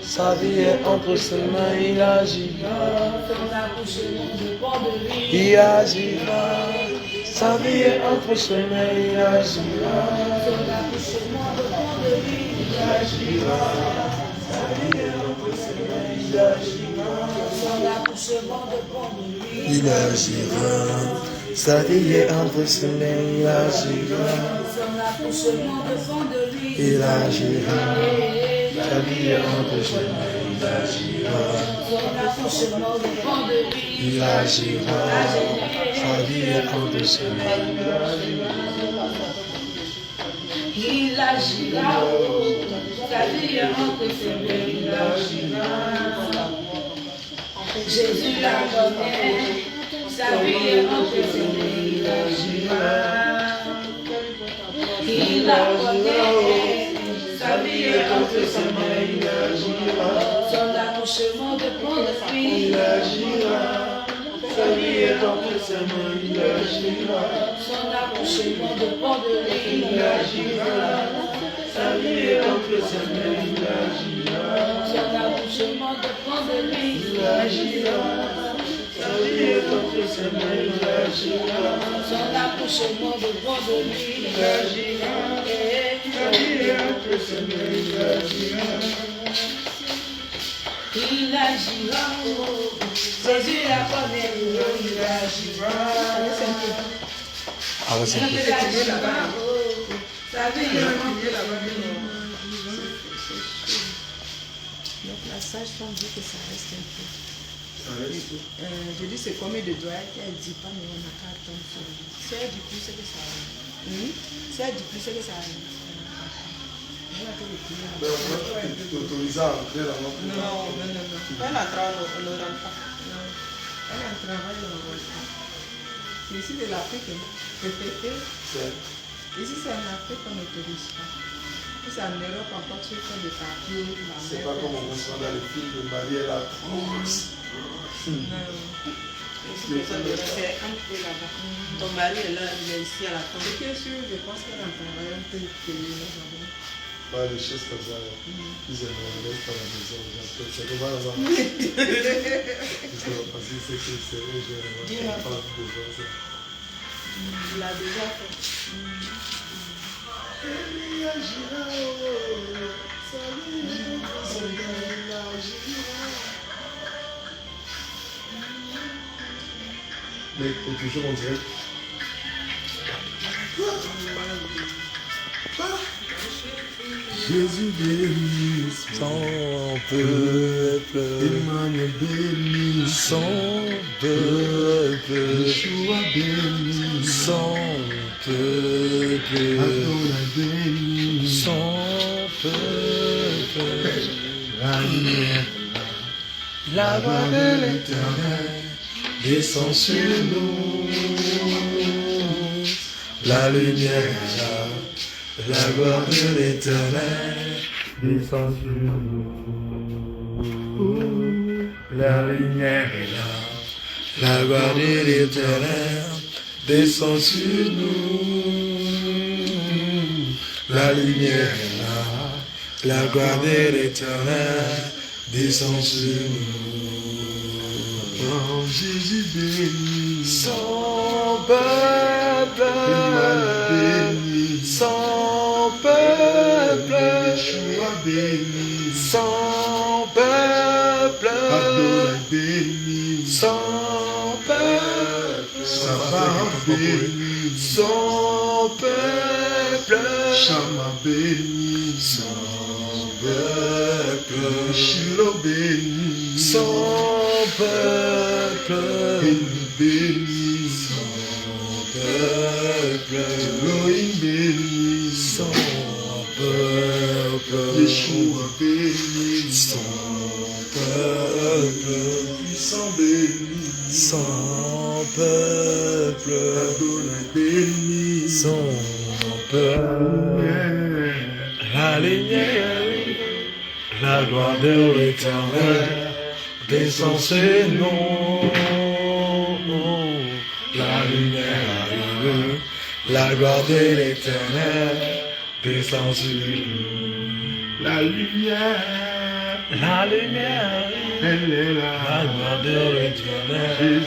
Sa vie est entre ses mains, il agira. Son accouchement dépend de lui. Il agira. Sa vie est entre ses mains, il agira. Son accouchement dépend de lui. Il agira. Sa vie est entre ses mains, il agira. Son accouchement dépend de lui. Il agira. Sa vie est entre ses mains, il agira. Son accouchement dépend de lui. Il agira. Sa vie est entre ses mains, il agira. Son accouchement dépend de lui. Il agira. Sa vie est entre ses mains, il agira. Il agira. Sa vie est entre ses mains, il agira. Jésus la connaît. Sa vie est entre ses mains, il agira. Il la connaît, sa vie est entre ses mains, il agira. Son accouchement dépend de lui, il agira. Sa vie est entre ses mains, il agira. Son accouchement dépend de lui, il agira. Sa vie est entre ses mains, il agira. Son accouchement dépend de lui, il agira. Sa vie est entre ses mains, il agira. Son accouchement dépend de lui, il agira. Sa vie est entre ses mains, il agira. Il agira, Jésus la connaît, il agira. Ah ouais, c'est Il agira, sa vie est entre ses Donc la sage-femme dit que ça reste un peu. Je dis c'est combien de doigts elle ne dit pas, mais on n'a qu'à attendre sur lui. Si elle dit plus, c'est que ça arrive. Si elle dit plus, c'est que ça arrive. on peut t'autoriser à entrer là-bas. Non. Elle a travaillé, on ne rentre pas. Non. Elle a un travail, on ne rentre pas. C'est ici de l'Afrique. Ici c'est en Afrique qu'on n'autorise pas. C'est en Europe encore, tu fais des papiers. C'est pas comme on voit dans les films de Marie et la France. C'est un peu là-bas. Ton mari est là, il est ici à la fin. Ce qui est sûr, je pense qu'elle a travaillé un peu de pays là-bas. Ouais, des choses comme ça. Ils aiment pas la maison. C'est comme ça. Parce que c'est que c'est eux, je n'ai pas besoin de ça. Il a déjà fait. Mais toujours on dirait. Jésus béni son peuple, Emmanuel béni son peuple, Yeshua béni son peuple, Adonai béni son peuple, la lumière, la gloire de l'Éternel descend sur nous, la lumière. La gloire de l'Éternel descend sur nous. La lumière est là. La gloire de l'Éternel descend sur nous. La lumière est là. La gloire de l'Éternel descend sur nous. Oh, Jésus béni son peuple. Son peuple, Yeshua béni, son peuple, Adonai béni, son peuple, Saba béni, son peuple, Shama béni, son peuple, Shilo béni, son peuple, béni, son peuple, Elohim béni, son peuple, Yeshua béni, son peuple, puissant béni, son peuple, Adonai béni, son peuple, la lumière, la gloire de l'Éternel descend chez nous, la lumière arrive. La gloire de l'Éternel descend sur nous. La lumière, elle est là. La gloire de l'Éternel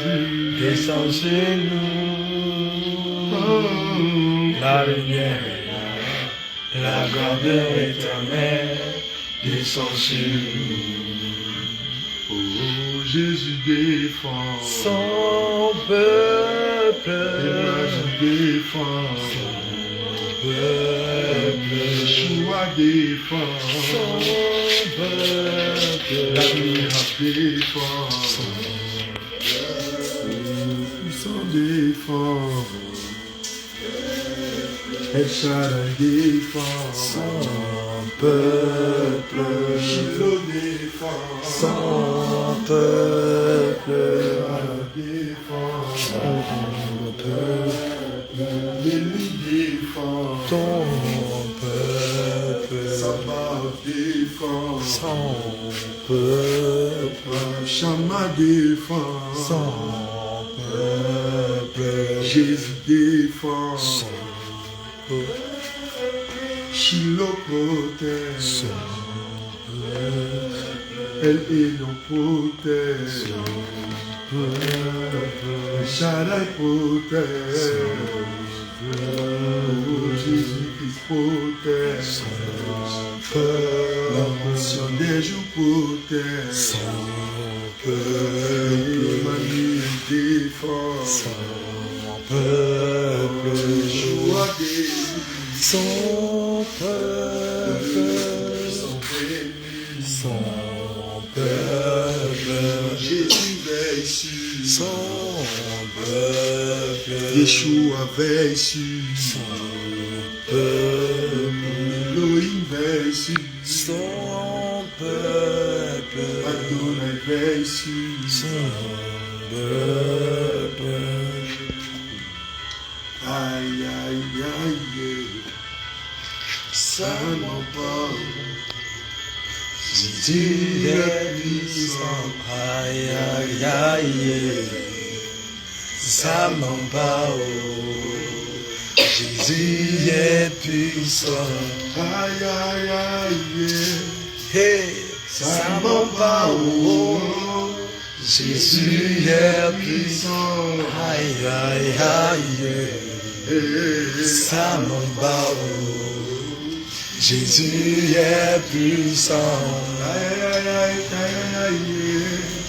descend sur nous. Oh, la lumière est là. La gloire de l'Éternel descend sur nous. Oh, Jésus défend son peuple. Défend son peuple, Yeshua défend son peuple, la lumière défend son peuple, puissant défend, El Shaddai défend son peuple, Shiloh défend son peuple, Allah défend son peuple. Béni défend ton défend. Son peuple. Chama défend. Son peuple. Jésus défend. Son peuple. Shiloh protège. Son Elle est non protège. Shaddai protège. Jésus-Christ protège. La portion des jours protège. Son peuple. Emmanuel défend. Son peuple. Joie défend. Son peuple. Son peuple. Jésus veille sur Son peuple. Yeshua veille sur Son peuple. Elohim veille sur Son peuple. Adonai veille sur Son peuple. Aïe aïe aïe. Ça m'emporte. Si tu es puissant. Aïe aïe aïe. Ça m'embarque. Jésus est puissant. Aïe aïe aïe. Hey, Ça m'emporte. Jésus est puissant. Puissant. Aïe aïe aïe. Ça m'embarque. Jésus est puissant. Aïe aïe aïe aïe aïe.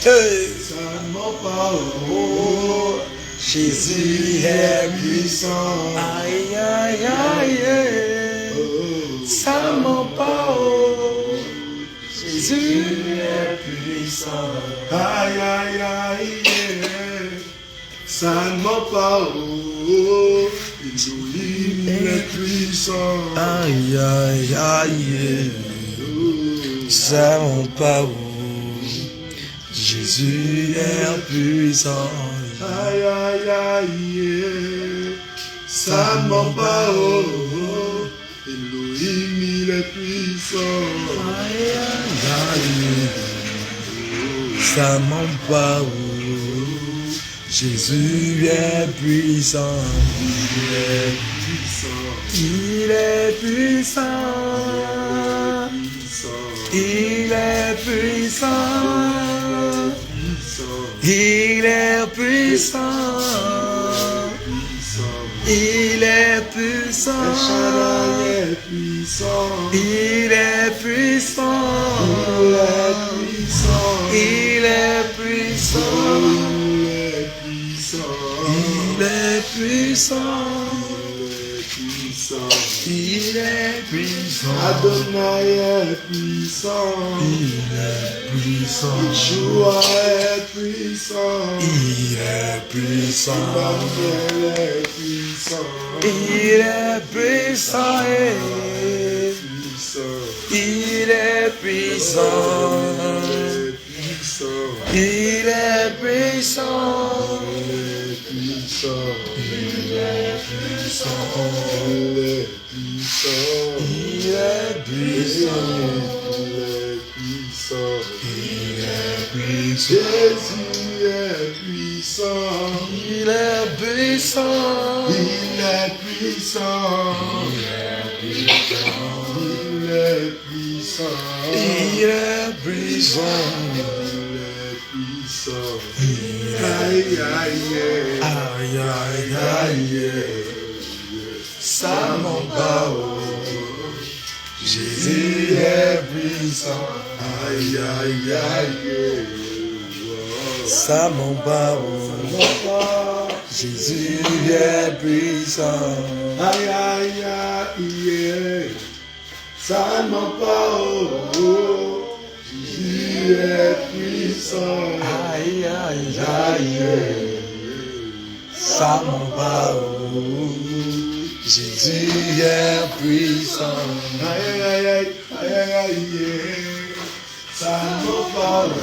Hey, Ça m'emporte. Jésus est puissant. Aïe aïe aïe. Ça m'embarque. Jésus est puissant. Aïe aïe aïe. Ça m'emporte. Elohim est puissant. Aïe aïe aïe. Ça m'embarque. Jésus est puissant. Aïe aïe aïe. Ça m'emporte. Elohim il est puissant. Aïe aïe aïe. Ça m'embarque. Jésus est puissant. Il est puissant. Il est puissant. Il est puissant. Il est puissant. Il est puissant. Il est puissant. Il est puissant. Il est puissant. Adonai est puissant. Il est puissant. Yeshua est puissant. Il est puissant. Emmanuel est puissant. Il est puissant. Il est puissant. Il est puissant. Il est puissant. Il est puissant. Il est puissant. Jésus est puissant. Il est puissant. Il est puissant. Il est puissant. Il est puissant. Aïe aïe Aïe aïe aïe. Ça m'embarque. Jésus est puissant. aïe aïe aïe. Ça m'embarque. Jésus est puissant. Aïe aïe aïe. Ça m'emporte. Jésus est puissant. Aïe aïe aïe. Ça m'embarque. Jésus est puissant. Aïe aïe aïe aïe aïe. Ça m'emporte.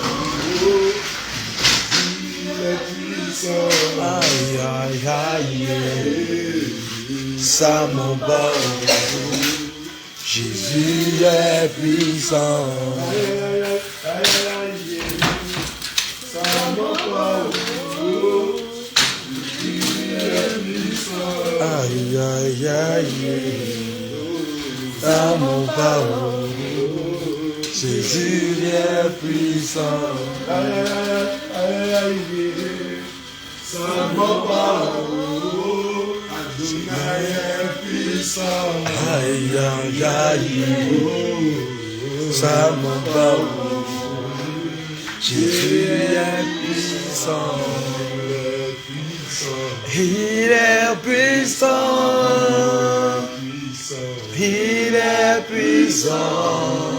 Il est puissant. Aïe aïe aïe. Ça m'embarque. Jésus Jésus est puissant. Aïe, aïe, aïe, à mon parole, Jésus est puissant. Aïe, aïe, aïe, à mon parole, Adonai est puissant. Aïe, aïe, aïe, à mon parole, Jésus est puissant. Il est puissant, il est puissant,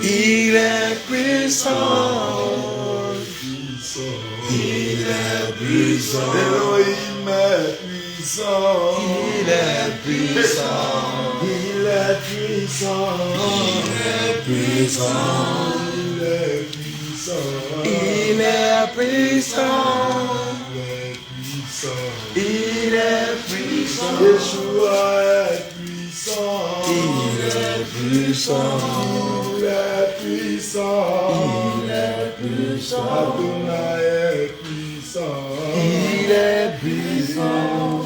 il est puissant, il est puissant, Elohim est puissant, il est puissant, il est puissant, il est puissant, il est puissant. Il est puissant, Yeshua est puissant, il est puissant, il est puissant, il est puissant, Adonai est puissant, il est puissant,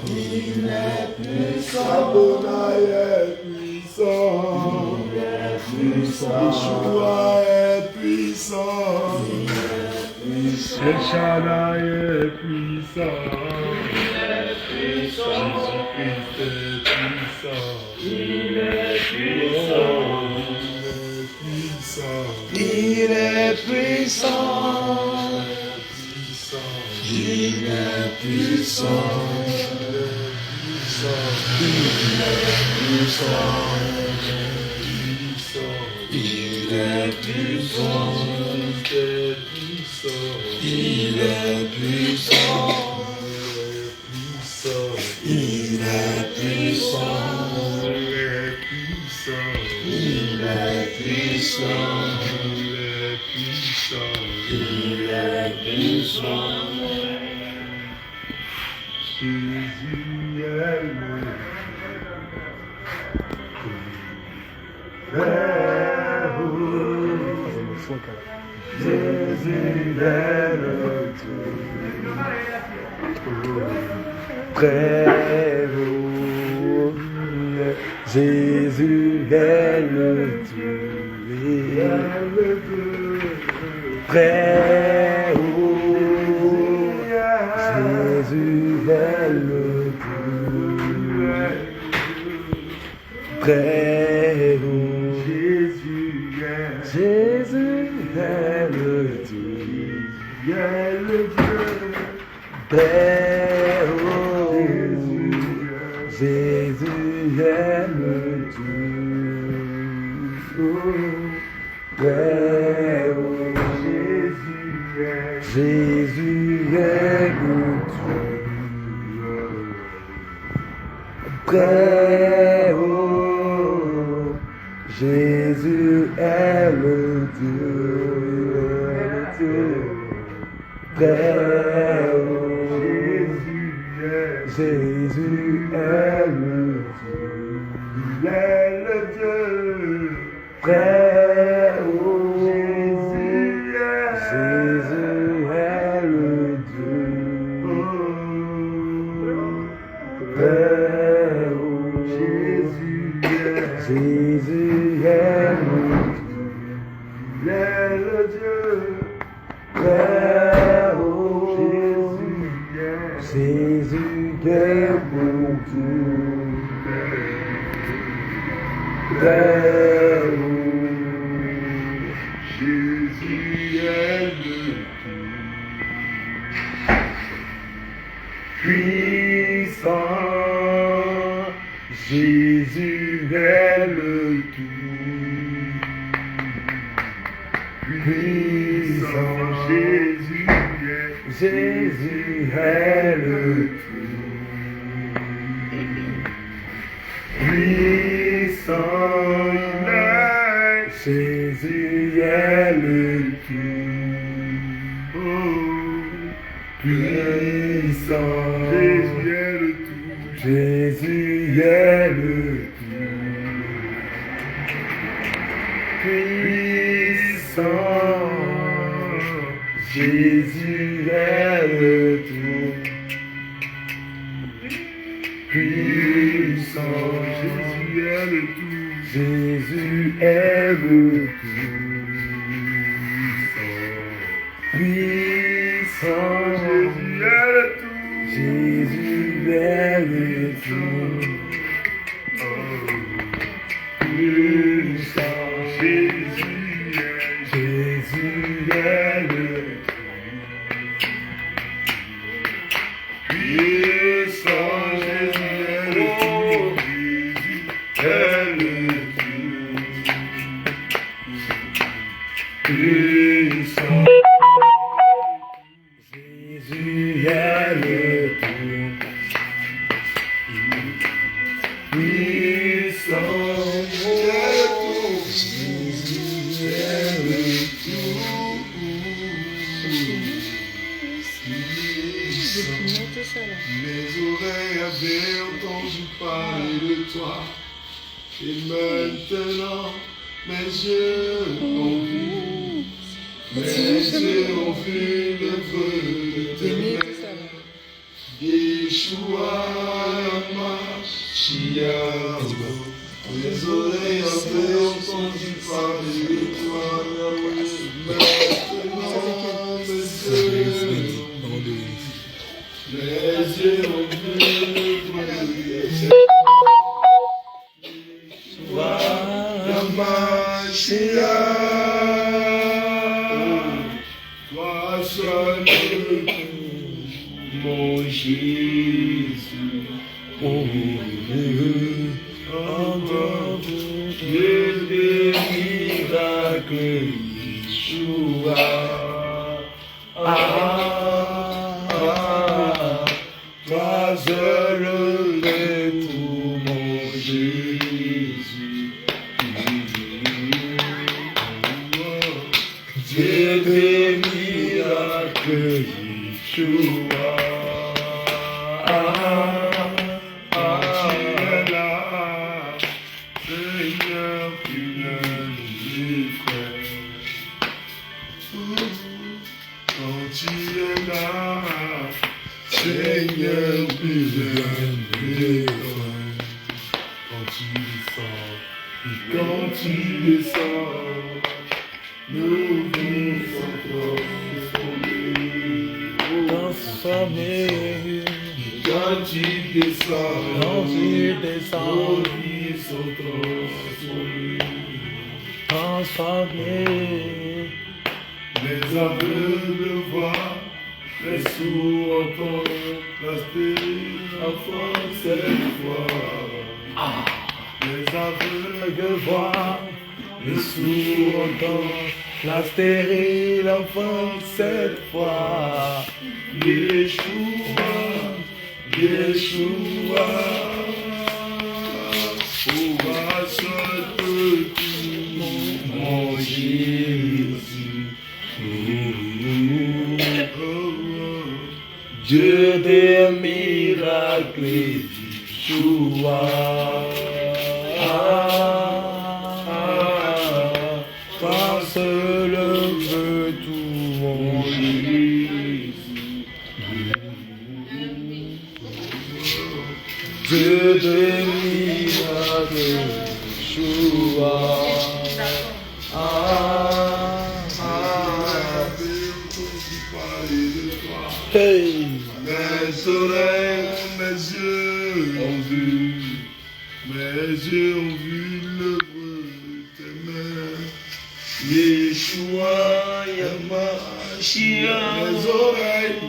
il est puissant, Adonai est puissant, il est puissant, Yeshua est puissant. El Shaddai est puissant, Jésus-Christ est puissant, il est puissant, il est puissant, il est puissant, il est puissant, il est puissant, il est puissant, il est puissant, il est puissant. Jésus est le Frère. Jésus est le Dieu, frère, Jésus est le Dieu, frère, Jésus est le Dieu, frère, Jésus est le Dieu, Père, Jésus est le Dieu, Père, Jésus est le Dieu, Père, Jésus est le Dieu, Père, Jésus est le Dieu, il est le Dieu, Père, Jésus est le Dieu, Père, Jésus est le Dieu, Père, Jésus est mon Dieu, Père, Jésus est le Dieu, puissant, Jésus est le Dieu, puissant, Jésus est le puissant, Jésus est le puissant, Jésus est le tout-puissant. Jésus est le tout-puissant. Jésus est le tout. Jésus est le tout-puissant. Jésus est le tout. Jésus est le tout. Puissant. Jésus est le puissant. Jésus est le tout. Puissant. Jésus est le tout. Mes oreilles avaient entendu parler de toi. Et maintenant, mes yeux ont vu. Mes yeux ont vu l'œuvre de tes mains. Yeshua, Mashiach. Mes oreilles avaient entendu parler de toi. Maintenant, mes yeux ont vu l'œuvre de tes mains. Mashiach. Toi seul, mon Jésus, mon Dieu, encore Dieu des miracles, Yeshua. Toi seul es tout, mon Jésus. Dieu des miracles, Yeshua. Tu es là, Seigneur, tu es frère. Quand tu es là, Seigneur, tu es frère. Quand tu descends, et quand tu descends, nous sommes transformés. Quand tu descends, nos vies sont transformées. Les aveugles voient, les sourds entendent, la stérile enfant cette fois. Les aveugles voient, les sourds entendent, la stérile enfant cette fois. Yeshua, Yeshua, Ouva seul tout, mon Jésus. Dieu des miracles, Yeshua. Toi seul veux tout, mon Jésus. Dieu des miracles, Yeshua. Hey. Mes oreilles, mes yeux ont vu, mes yeux ont vu l'œuvre de tes mains. Yeshua, Mashiach. Mes oreilles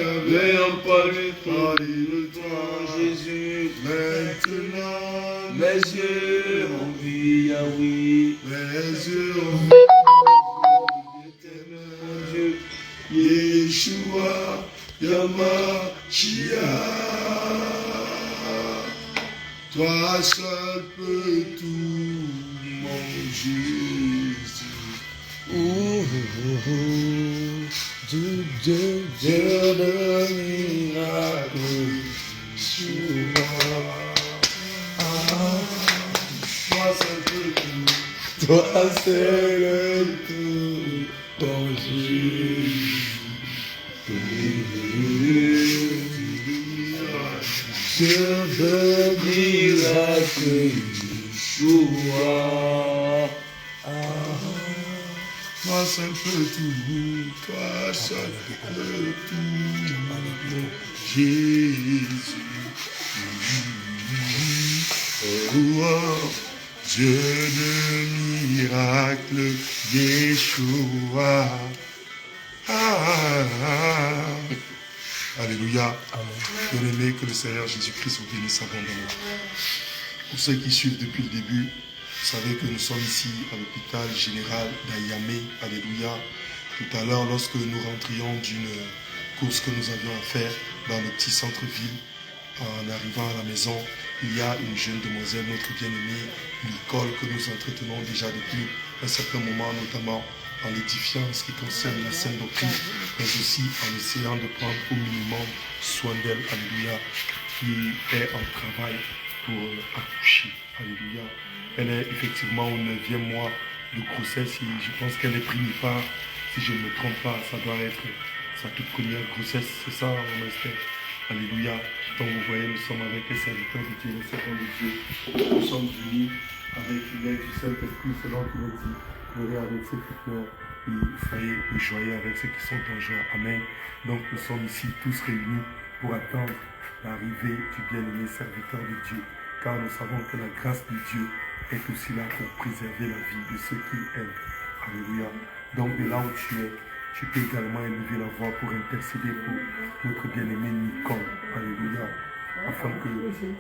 avaient entendu parler de toi, Jésus. Maintenant, mes yeux ont vu Yahweh. Mes yeux ont vu Dieu. Yeshua, Mashiach. Toi seul peux tout, mon Jésus. Dieu de miracle, Yeshua. Toi seul tout ton Jésus. Sur le miracle Yeshua. Toi seul peux tout, toi seul peux tout, Jésus. Oh, Dieu de miracle, Yeshua. Alléluia. Bien-aimé, que le Seigneur Jésus-Christ vous bénisse abondamment. Pour ceux qui suivent depuis le début, vous savez que nous sommes ici à l'hôpital général d'Ayamé. Alléluia. Tout à l'heure, lorsque nous rentrions d'une course que nous avions à faire dans le petit centre-ville, en arrivant à la maison, il y a une jeune demoiselle, notre bien-aimée Nicole, que nous entretenons déjà depuis un certain moment, notamment en l'édifiant en ce qui concerne la sainte doctrine, mais aussi en essayant de prendre au minimum soin d'elle, alléluia, qui est en travail pour accoucher, alléluia. Elle est effectivement au 9e mois de grossesse et je pense qu'elle est prise par, si je ne me trompe pas, ça doit être sa toute première grossesse, c'est ça, mon Esther. Alléluia. Donc vous voyez, nous sommes avec les serviteurs de Dieu, les servants de Dieu. Nous sommes unis avec l'aide du Saint-Esprit, selon qu'il a dit. Pleurez avec ceux qui pleurent et soyez joyeux avec ceux qui sont en joie. Amen. Donc nous sommes ici tous réunis pour attendre l'arrivée du bien-aimé serviteur de Dieu. Car nous savons que la grâce de Dieu est aussi là pour préserver la vie de ceux qui aiment. Alléluia. Donc de là où tu es, tu peux également élever la voix pour intercéder pour notre bien-aimé Nicole. Alléluia. Afin que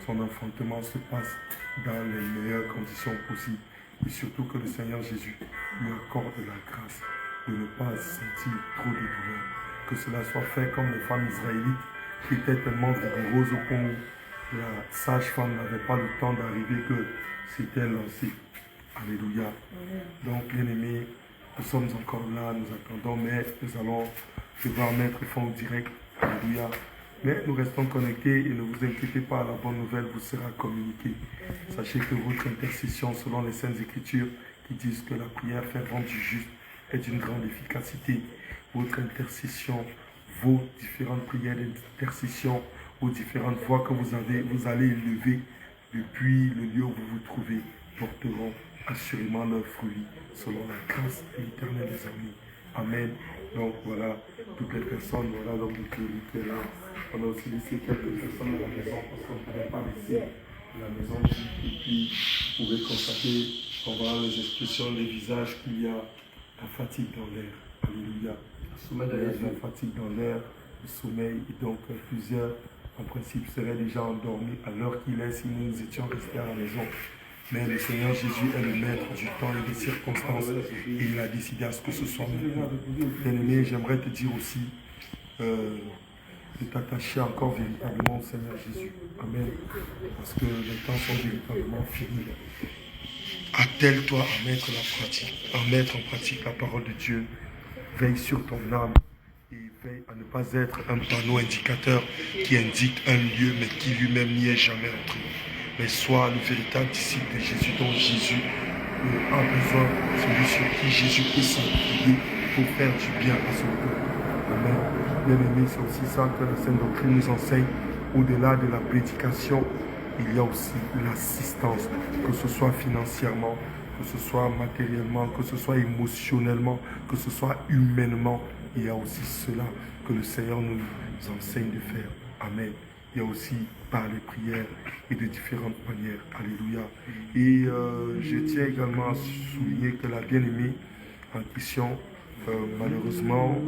son enfantement se passe dans les meilleures conditions possibles. Et surtout que le Seigneur Jésus lui accorde la grâce de ne pas sentir trop de douleur. Que cela soit fait comme les femmes israélites qui étaient tellement vigoureuses au point où la sage-femme n'avait pas le temps d'arriver que c'était lancé. Alléluia. Donc, bien-aimés, nous sommes encore là, nous attendons, mais nous allons devoir mettre fin au direct. Alléluia. Mais nous restons connectés et ne vous inquiétez pas, la bonne nouvelle vous sera communiquée. Sachez que votre intercession, selon les Saintes Écritures, qui disent que la prière fervente du juste est d'une grande efficacité, votre intercession, vos différentes prières d'intercession, aux différentes voix que vous allez élever depuis le lieu où vous vous trouvez, porteront assurément leurs fruits, selon la grâce de l'Éternel des armées. Amen. Donc voilà, toutes les personnes, voilà l'homme de Dieu qui est là. On a aussi laissé quelques personnes à la maison parce qu'on ne pouvait pas laisser la maison. Et puis, vous pouvez constater, on voit les expressions des visages qu'il y a la fatigue dans l'air. Alléluia. La fatigue dans l'air, le sommeil. Et donc, plusieurs, en principe, seraient déjà endormis à l'heure qu'il est si nous étions restés à la maison. Mais le Seigneur Jésus est le maître du temps et des circonstances et il a décidé à ce que ce soit maintenant. Bien-aimé, j'aimerais te dire aussi de t'attacher encore véritablement au Seigneur Jésus. Amen. Parce que les temps sont véritablement finis. Attelle-toi à mettre en pratique la parole de Dieu. Veille sur ton âme et veille à ne pas être un panneau indicateur qui indique un lieu mais qui lui-même n'y est jamais entré. Mais sois le véritable disciple de Jésus dont Jésus a besoin, celui sur qui Jésus peut s'appuyer pour faire du bien à son peuple. Amen. Bien-aimé, c'est aussi ça que la Sainte Doctrine nous enseigne. Au-delà de la prédication, il y a aussi l'assistance, que ce soit financièrement, que ce soit matériellement, que ce soit émotionnellement, que ce soit humainement. Il y a aussi cela que le Seigneur nous enseigne de faire. Amen. Il y a aussi par les prières et de différentes manières. Alléluia. Et je tiens également à souligner que la bien-aimée en question, malheureusement,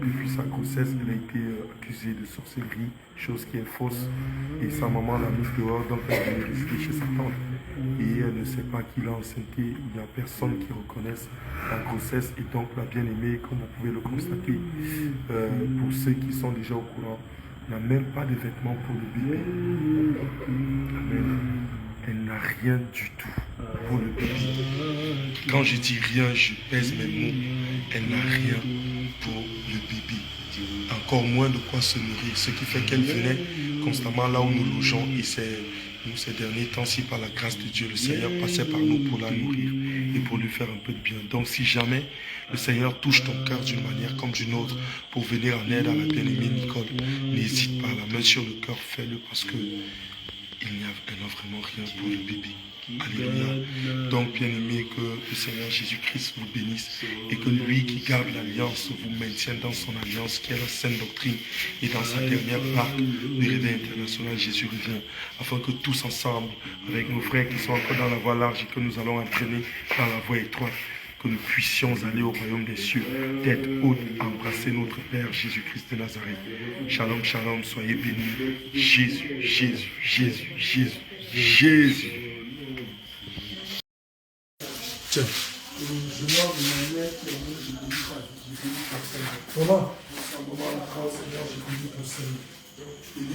depuis sa grossesse, elle a été accusée de sorcellerie, chose qui est fausse. Et sa maman l'a mise dehors, donc elle est restée chez sa tante. Et elle ne sait pas qui l'a enceinté. Il n'y a personne qui reconnaisse la grossesse. Et donc la bien-aimée, comme vous pouvez le constater, pour ceux qui sont déjà au courant, n'a même pas de vêtements pour le bébé. Amen. Elle n'a rien du tout pour le bébé. Quand je dis rien, je pèse mes mots. Elle n'a rien pour le bébé. Encore moins de quoi se nourrir. Ce qui fait qu'elle venait constamment là où nous logeons et c'est nous ces derniers temps, si par la grâce de Dieu, le Seigneur passait par nous pour la nourrir et pour lui faire un peu de bien. Donc si jamais le Seigneur touche ton cœur d'une manière comme d'une autre pour venir en aide à la bien-aimée Nicole, n'hésite pas, la main sur le cœur, fais-le parce que elle n'a vraiment rien pour le bébé. Alléluia. Donc, bien-aimé, que le Seigneur Jésus-Christ vous bénisse et que lui qui garde l'alliance vous maintienne dans son alliance, qui est la sainte doctrine et dans sa dernière barque de réveil international, Jésus revient, afin que tous ensemble, avec nos frères qui sont encore dans la voie large et que nous allons entraîner dans la voie étroite, que nous puissions aller au royaume des cieux, tête haute, embrasser notre Père Jésus-Christ de Nazareth. Shalom, shalom, soyez bénis. Jésus, Jésus, Jésus, Jésus, Jésus. Tiens. Voilà.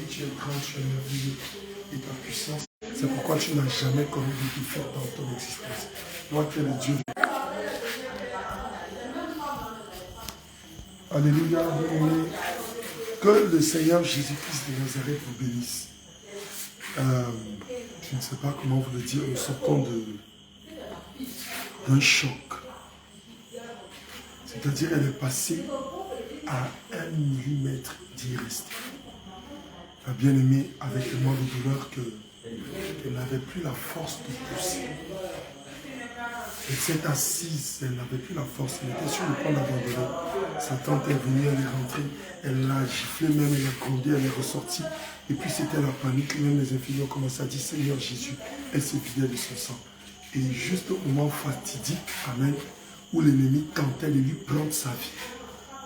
Tu es grand, tu es merveilleux et ta puissance. C'est pourquoi tu n'as jamais connu de défaite dans ton existence. Toi qui es le Dieu. Alléluia. Que le Seigneur Jésus-Christ de Nazareth vous bénisse. Je ne sais pas comment vous le dire, nous sortons d'un choc. C'est-à-dire elle est passée à 1 millimètre d'y rester. La bien-aimée avait tellement de douleur qu'elle n'avait plus la force de pousser. Elle s'est assise, elle n'avait plus la force, elle était sur le point d'abandonner. Sa tante est venue, elle est rentrée, elle l'a giflé même, elle a grondé, elle est ressortie. Et puis c'était la panique, même les infirmiers ont commencé à dire Seigneur Jésus, elle se vidait de son sang. Et juste au moment fatidique, amen, où l'ennemi tentait de lui prendre sa vie,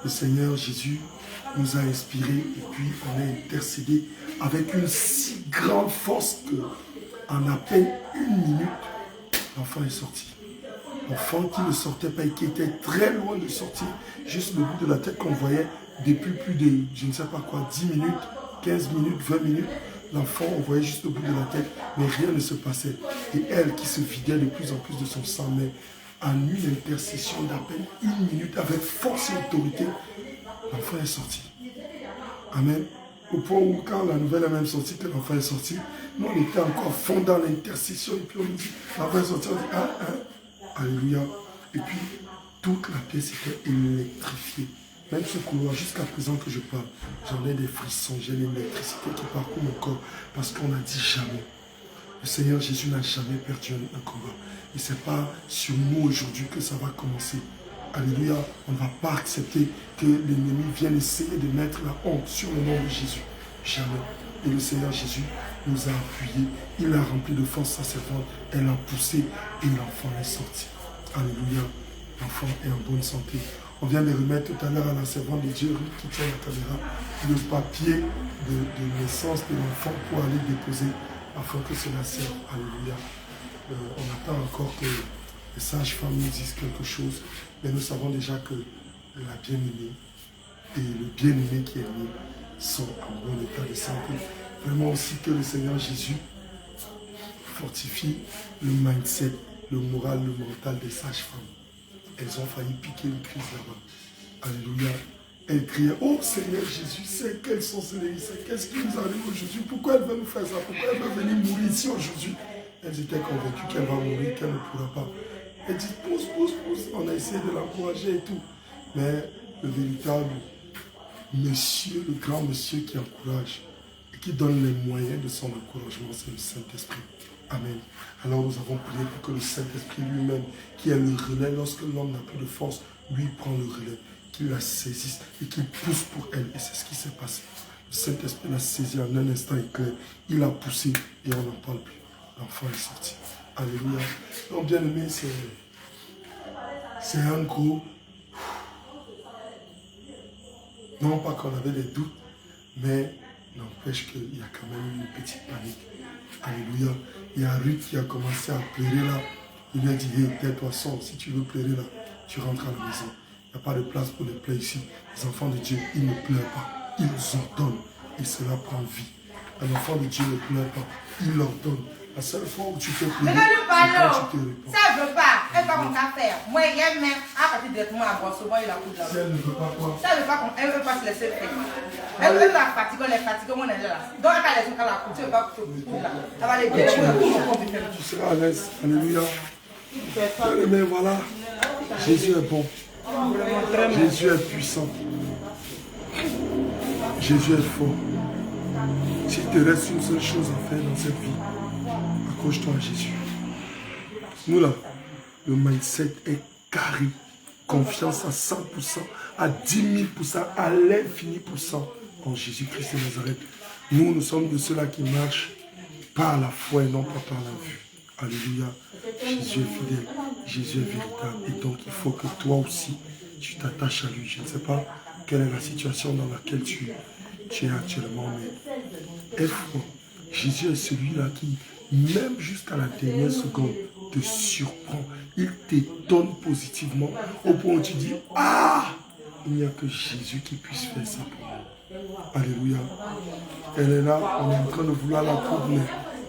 le Seigneur Jésus nous a inspirés et puis on a intercédé avec une si grande force qu'en à peine 1 minute, l'enfant est sorti. L'enfant qui ne sortait pas et qui était très loin de sortir, juste le bout de la tête qu'on voyait depuis plus de, je ne sais pas quoi, 10 minutes, 15 minutes, 20 minutes. L'enfant, on voyait juste le bout de la tête, mais rien ne se passait. Et elle qui se vidait de plus en plus de son sang, mais en une intercession d'à peine 1 minute, avec force et autorité, l'enfant est sorti. Amen. Au point où quand la nouvelle est même sortie, que l'enfant est sorti, nous on était encore fond dans l'intercession, et puis on nous dit, l'enfant est sorti, on dit, alléluia. Et puis, toute la pièce était électrifiée. Même ce couloir, jusqu'à présent que je parle, j'en ai des frissons, j'ai l'électricité qui parcourt mon corps, parce qu'on a dit jamais. Le Seigneur Jésus n'a jamais perdu un combat. Et ce n'est pas sur nous aujourd'hui que ça va commencer. Alléluia, on ne va pas accepter que l'ennemi vienne essayer de mettre la honte sur le nom de Jésus. Jamais. Et le Seigneur Jésus nous a appuyés. Il a rempli de force sa servante. Elle a poussé et l'enfant est sorti. Alléluia. L'enfant est en bonne santé. On vient de remettre tout à l'heure à la servante de Dieu qui tient la caméra le papier de naissance de l'enfant pour aller déposer afin que cela serve. Alléluia. On attend encore que les sages-femmes nous disent quelque chose, mais nous savons déjà que la bien-aimée et le bien-aimé qui est né sont en bon état de santé. Vraiment aussi que le Seigneur Jésus fortifie le mindset, le moral, le mental des sages-femmes. Elles ont failli piquer une crise là-bas. Alléluia. Elles criaient, oh Seigneur Jésus, c'est quelle sorcellerie, c'est qu'est-ce qui nous arrive aujourd'hui? Pourquoi elle veut nous faire ça? Pourquoi elle veut venir mourir ici aujourd'hui? Elles étaient convaincues qu'elle va mourir, qu'elle ne pourra pas. Elle dit, pousse, pousse, pousse. On a essayé de l'encourager et tout. Mais le véritable monsieur, le grand monsieur qui encourage et qui donne les moyens de son encouragement, c'est le Saint-Esprit. Amen. Alors nous avons prié pour que le Saint-Esprit lui-même, qui est le relais lorsque l'homme n'a plus de force, lui prend le relais, qu'il la saisisse et qu'il pousse pour elle. Et c'est ce qui s'est passé. Le Saint-Esprit l'a saisi en un instant éclair. Il a poussé et on n'en parle plus. L'enfant est sorti. Alléluia. Donc bien aimé, c'est un gros... Non pas qu'on avait des doutes, mais n'empêche qu'il y a quand même une petite panique. Alléluia. Il y a Ruth qui a commencé à pleurer là. Il lui a dit, hey, tais-toi, sors. Si tu veux pleurer là, tu rentres à la maison. Il n'y a pas de place pour les pleurs ici. Les enfants de Dieu, ils ne pleurent pas. Ils ordonnent. Et cela prend vie. Un enfant de Dieu ne pleure pas. Il ordonne. La seule fois où tu fais Mais pleurer, ne pas, c'est quand non. tu te réponds. Ça ne veut pas. Elle va mon faire. Moi, elle même à partir directement à Brossouvent, il a coup de la Si elle ne veut pas quoi? ça ne veut pas qu'on elle veut pas se laisser faire. Elle veut la fatigue, on est fatigué, on est là. Donc elle va laisser qu'elle la coupe, tu ne veux pas couper là. Elle va les dire, Tu seras à l'aise. Alléluia. Mais voilà. Jésus est bon. Jésus est puissant. Jésus est fort. S'il te reste une seule chose à faire dans cette vie, accroche-toi à Jésus. Nous là, le mindset est carré. Confiance à 100%, à 10 000%, à l'infini % en Jésus-Christ de Nazareth. Nous sommes de ceux-là qui marchent par la foi et non pas par la vue. Alléluia. Jésus est fidèle. Jésus est véritable. Et donc, il faut que toi aussi, tu t'attaches à lui. Je ne sais pas quelle est la situation dans laquelle tu es actuellement, mais aie foi. Jésus est celui-là qui, même jusqu'à la dernière seconde, te surprend. Il t'étonne positivement au point où tu dis, ah, il n'y a que Jésus qui puisse faire ça pour moi. Alléluia. Elle est là, on est en train de vouloir la prendre, mais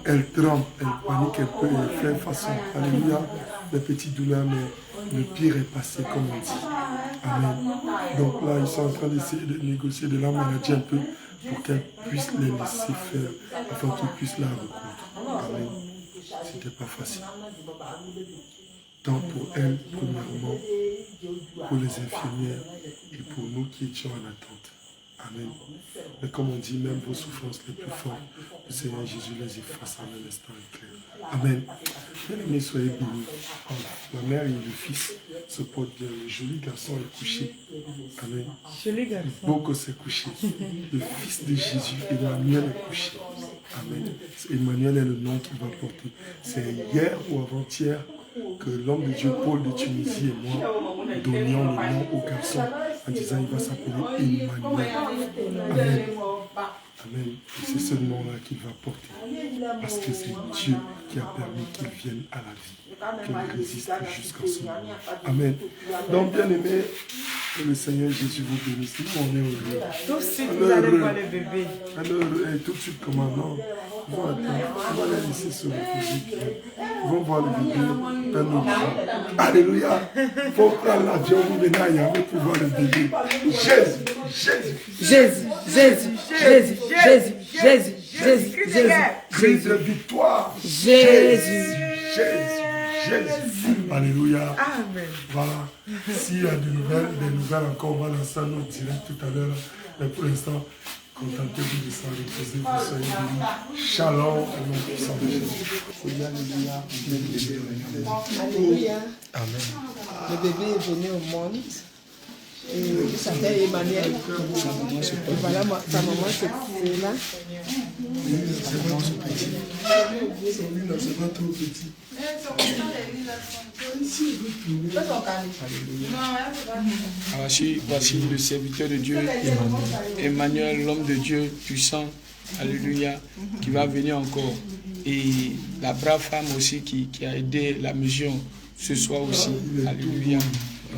elle tremble, elle panique un peu, elle fait façon. Alléluia. Les petites douleurs, mais le pire est passé, comme on dit. Amen. Donc là, ils sont en train d'essayer de négocier de la maladie un peu pour qu'elle puisse les laisser faire, afin qu'ils puissent la recoudre. Amen. C'était pas facile. Tant pour elle, premièrement, pour les infirmières et pour nous qui étions en attente. Amen. Mais comme on dit, même vos souffrances les plus fortes, le Seigneur Jésus les efface en un instant éclair. Amen. Bien-aimés, soyez bénis. La mère et le fils se portent bien. Le joli garçon est couché. Amen. Joli garçon. Beaucoup s'est couché. Le fils de Jésus, Emmanuel, est couché. Amen. Emmanuel est le nom qu'il va porter. C'est hier ou avant-hier que l'homme de Dieu, Paul de Tunisie et moi, donnions le nom au garçon en disant il va s'appeler Emmanuel. Amen. Amen. Et c'est ce nom-là qu'il va porter. Parce que c'est Dieu qui a permis qu'il vienne à la vie, qu'il résiste jusqu'en ce moment. Amen. Donc, bien aimé, que le Seigneur Jésus vous bénisse. Nous, on est heureux. Tout de suite, vous allez voir le bébé. Alors, tout de suite, comment non? On va les laisser se reposer. Ils vont voir le bébé un autre jour. Alléluia. Il faut prendre l'avion, vous venez à Yahweh pour voir le bébé. Jésus, Jésus. Jésus, Jésus, Jésus, Jésus, Jésus, Jésus, Jésus. Cri de victoire. Jésus. Jésus, Jésus. Alléluia. Amen. Voilà. S'il y a des nouvelles encore, on va lancer un autre direct tout à l'heure. Mais pour l'instant, contentez-vous de s'en reposer, vous soyez bénis. Shalom, au nom puissant de Jésus. Alléluia. Amen. Le bébé est venu au monde. Et il s'appelle Emmanuel. Et voilà, sa maman se trouve là. C'est vraiment ce petit. Celui-là, c'est pas trop petit. Voici le serviteur de Dieu, Emmanuel, l'homme de Dieu puissant, alléluia, qui va venir encore. Et la brave femme aussi qui a aidé la mission ce soir aussi, alléluia.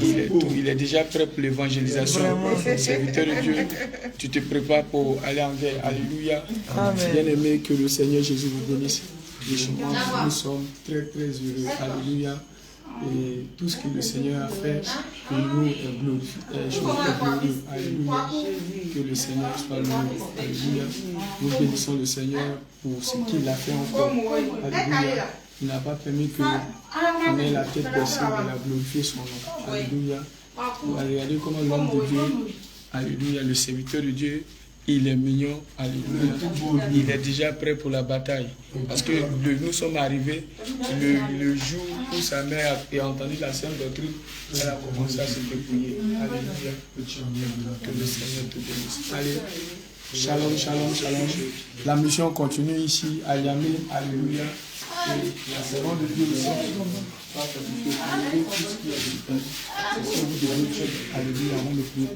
Il est déjà prêt pour l'évangélisation. Serviteur de Dieu, tu te prépares pour aller en guerre. Alléluia. Bien aimé, que le Seigneur Jésus vous bénisse. Nous sommes très très heureux. Alléluia. Et tout ce que le Seigneur a fait pour nous est glorieux. Alléluia. Que le Seigneur soit loué. Alléluia. Nous bénissons le Seigneur pour ce qu'il a fait encore. Alléluia. Il n'a pas permis qu'on ait la tête baissée, il a glorifié son nom. Alléluia. Regardez comment l'homme de Dieu, alléluia, le serviteur de Dieu, il est mignon, alléluia. Il est déjà prêt pour la bataille. Parce que nous sommes arrivés le jour où sa mère a entendu la sainte doctrine, elle a commencé à se dépouiller. Alléluia. Que le Seigneur te bénisse. Allez. Shalom, shalom, shalom. La mission continue ici à Yamé. Alléluia. Et la servante de Dieu aussi va sacrifier tout ce qui est de c'est ce que vous devez faire. Alléluia, avant de prier.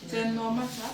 C'est normal ça.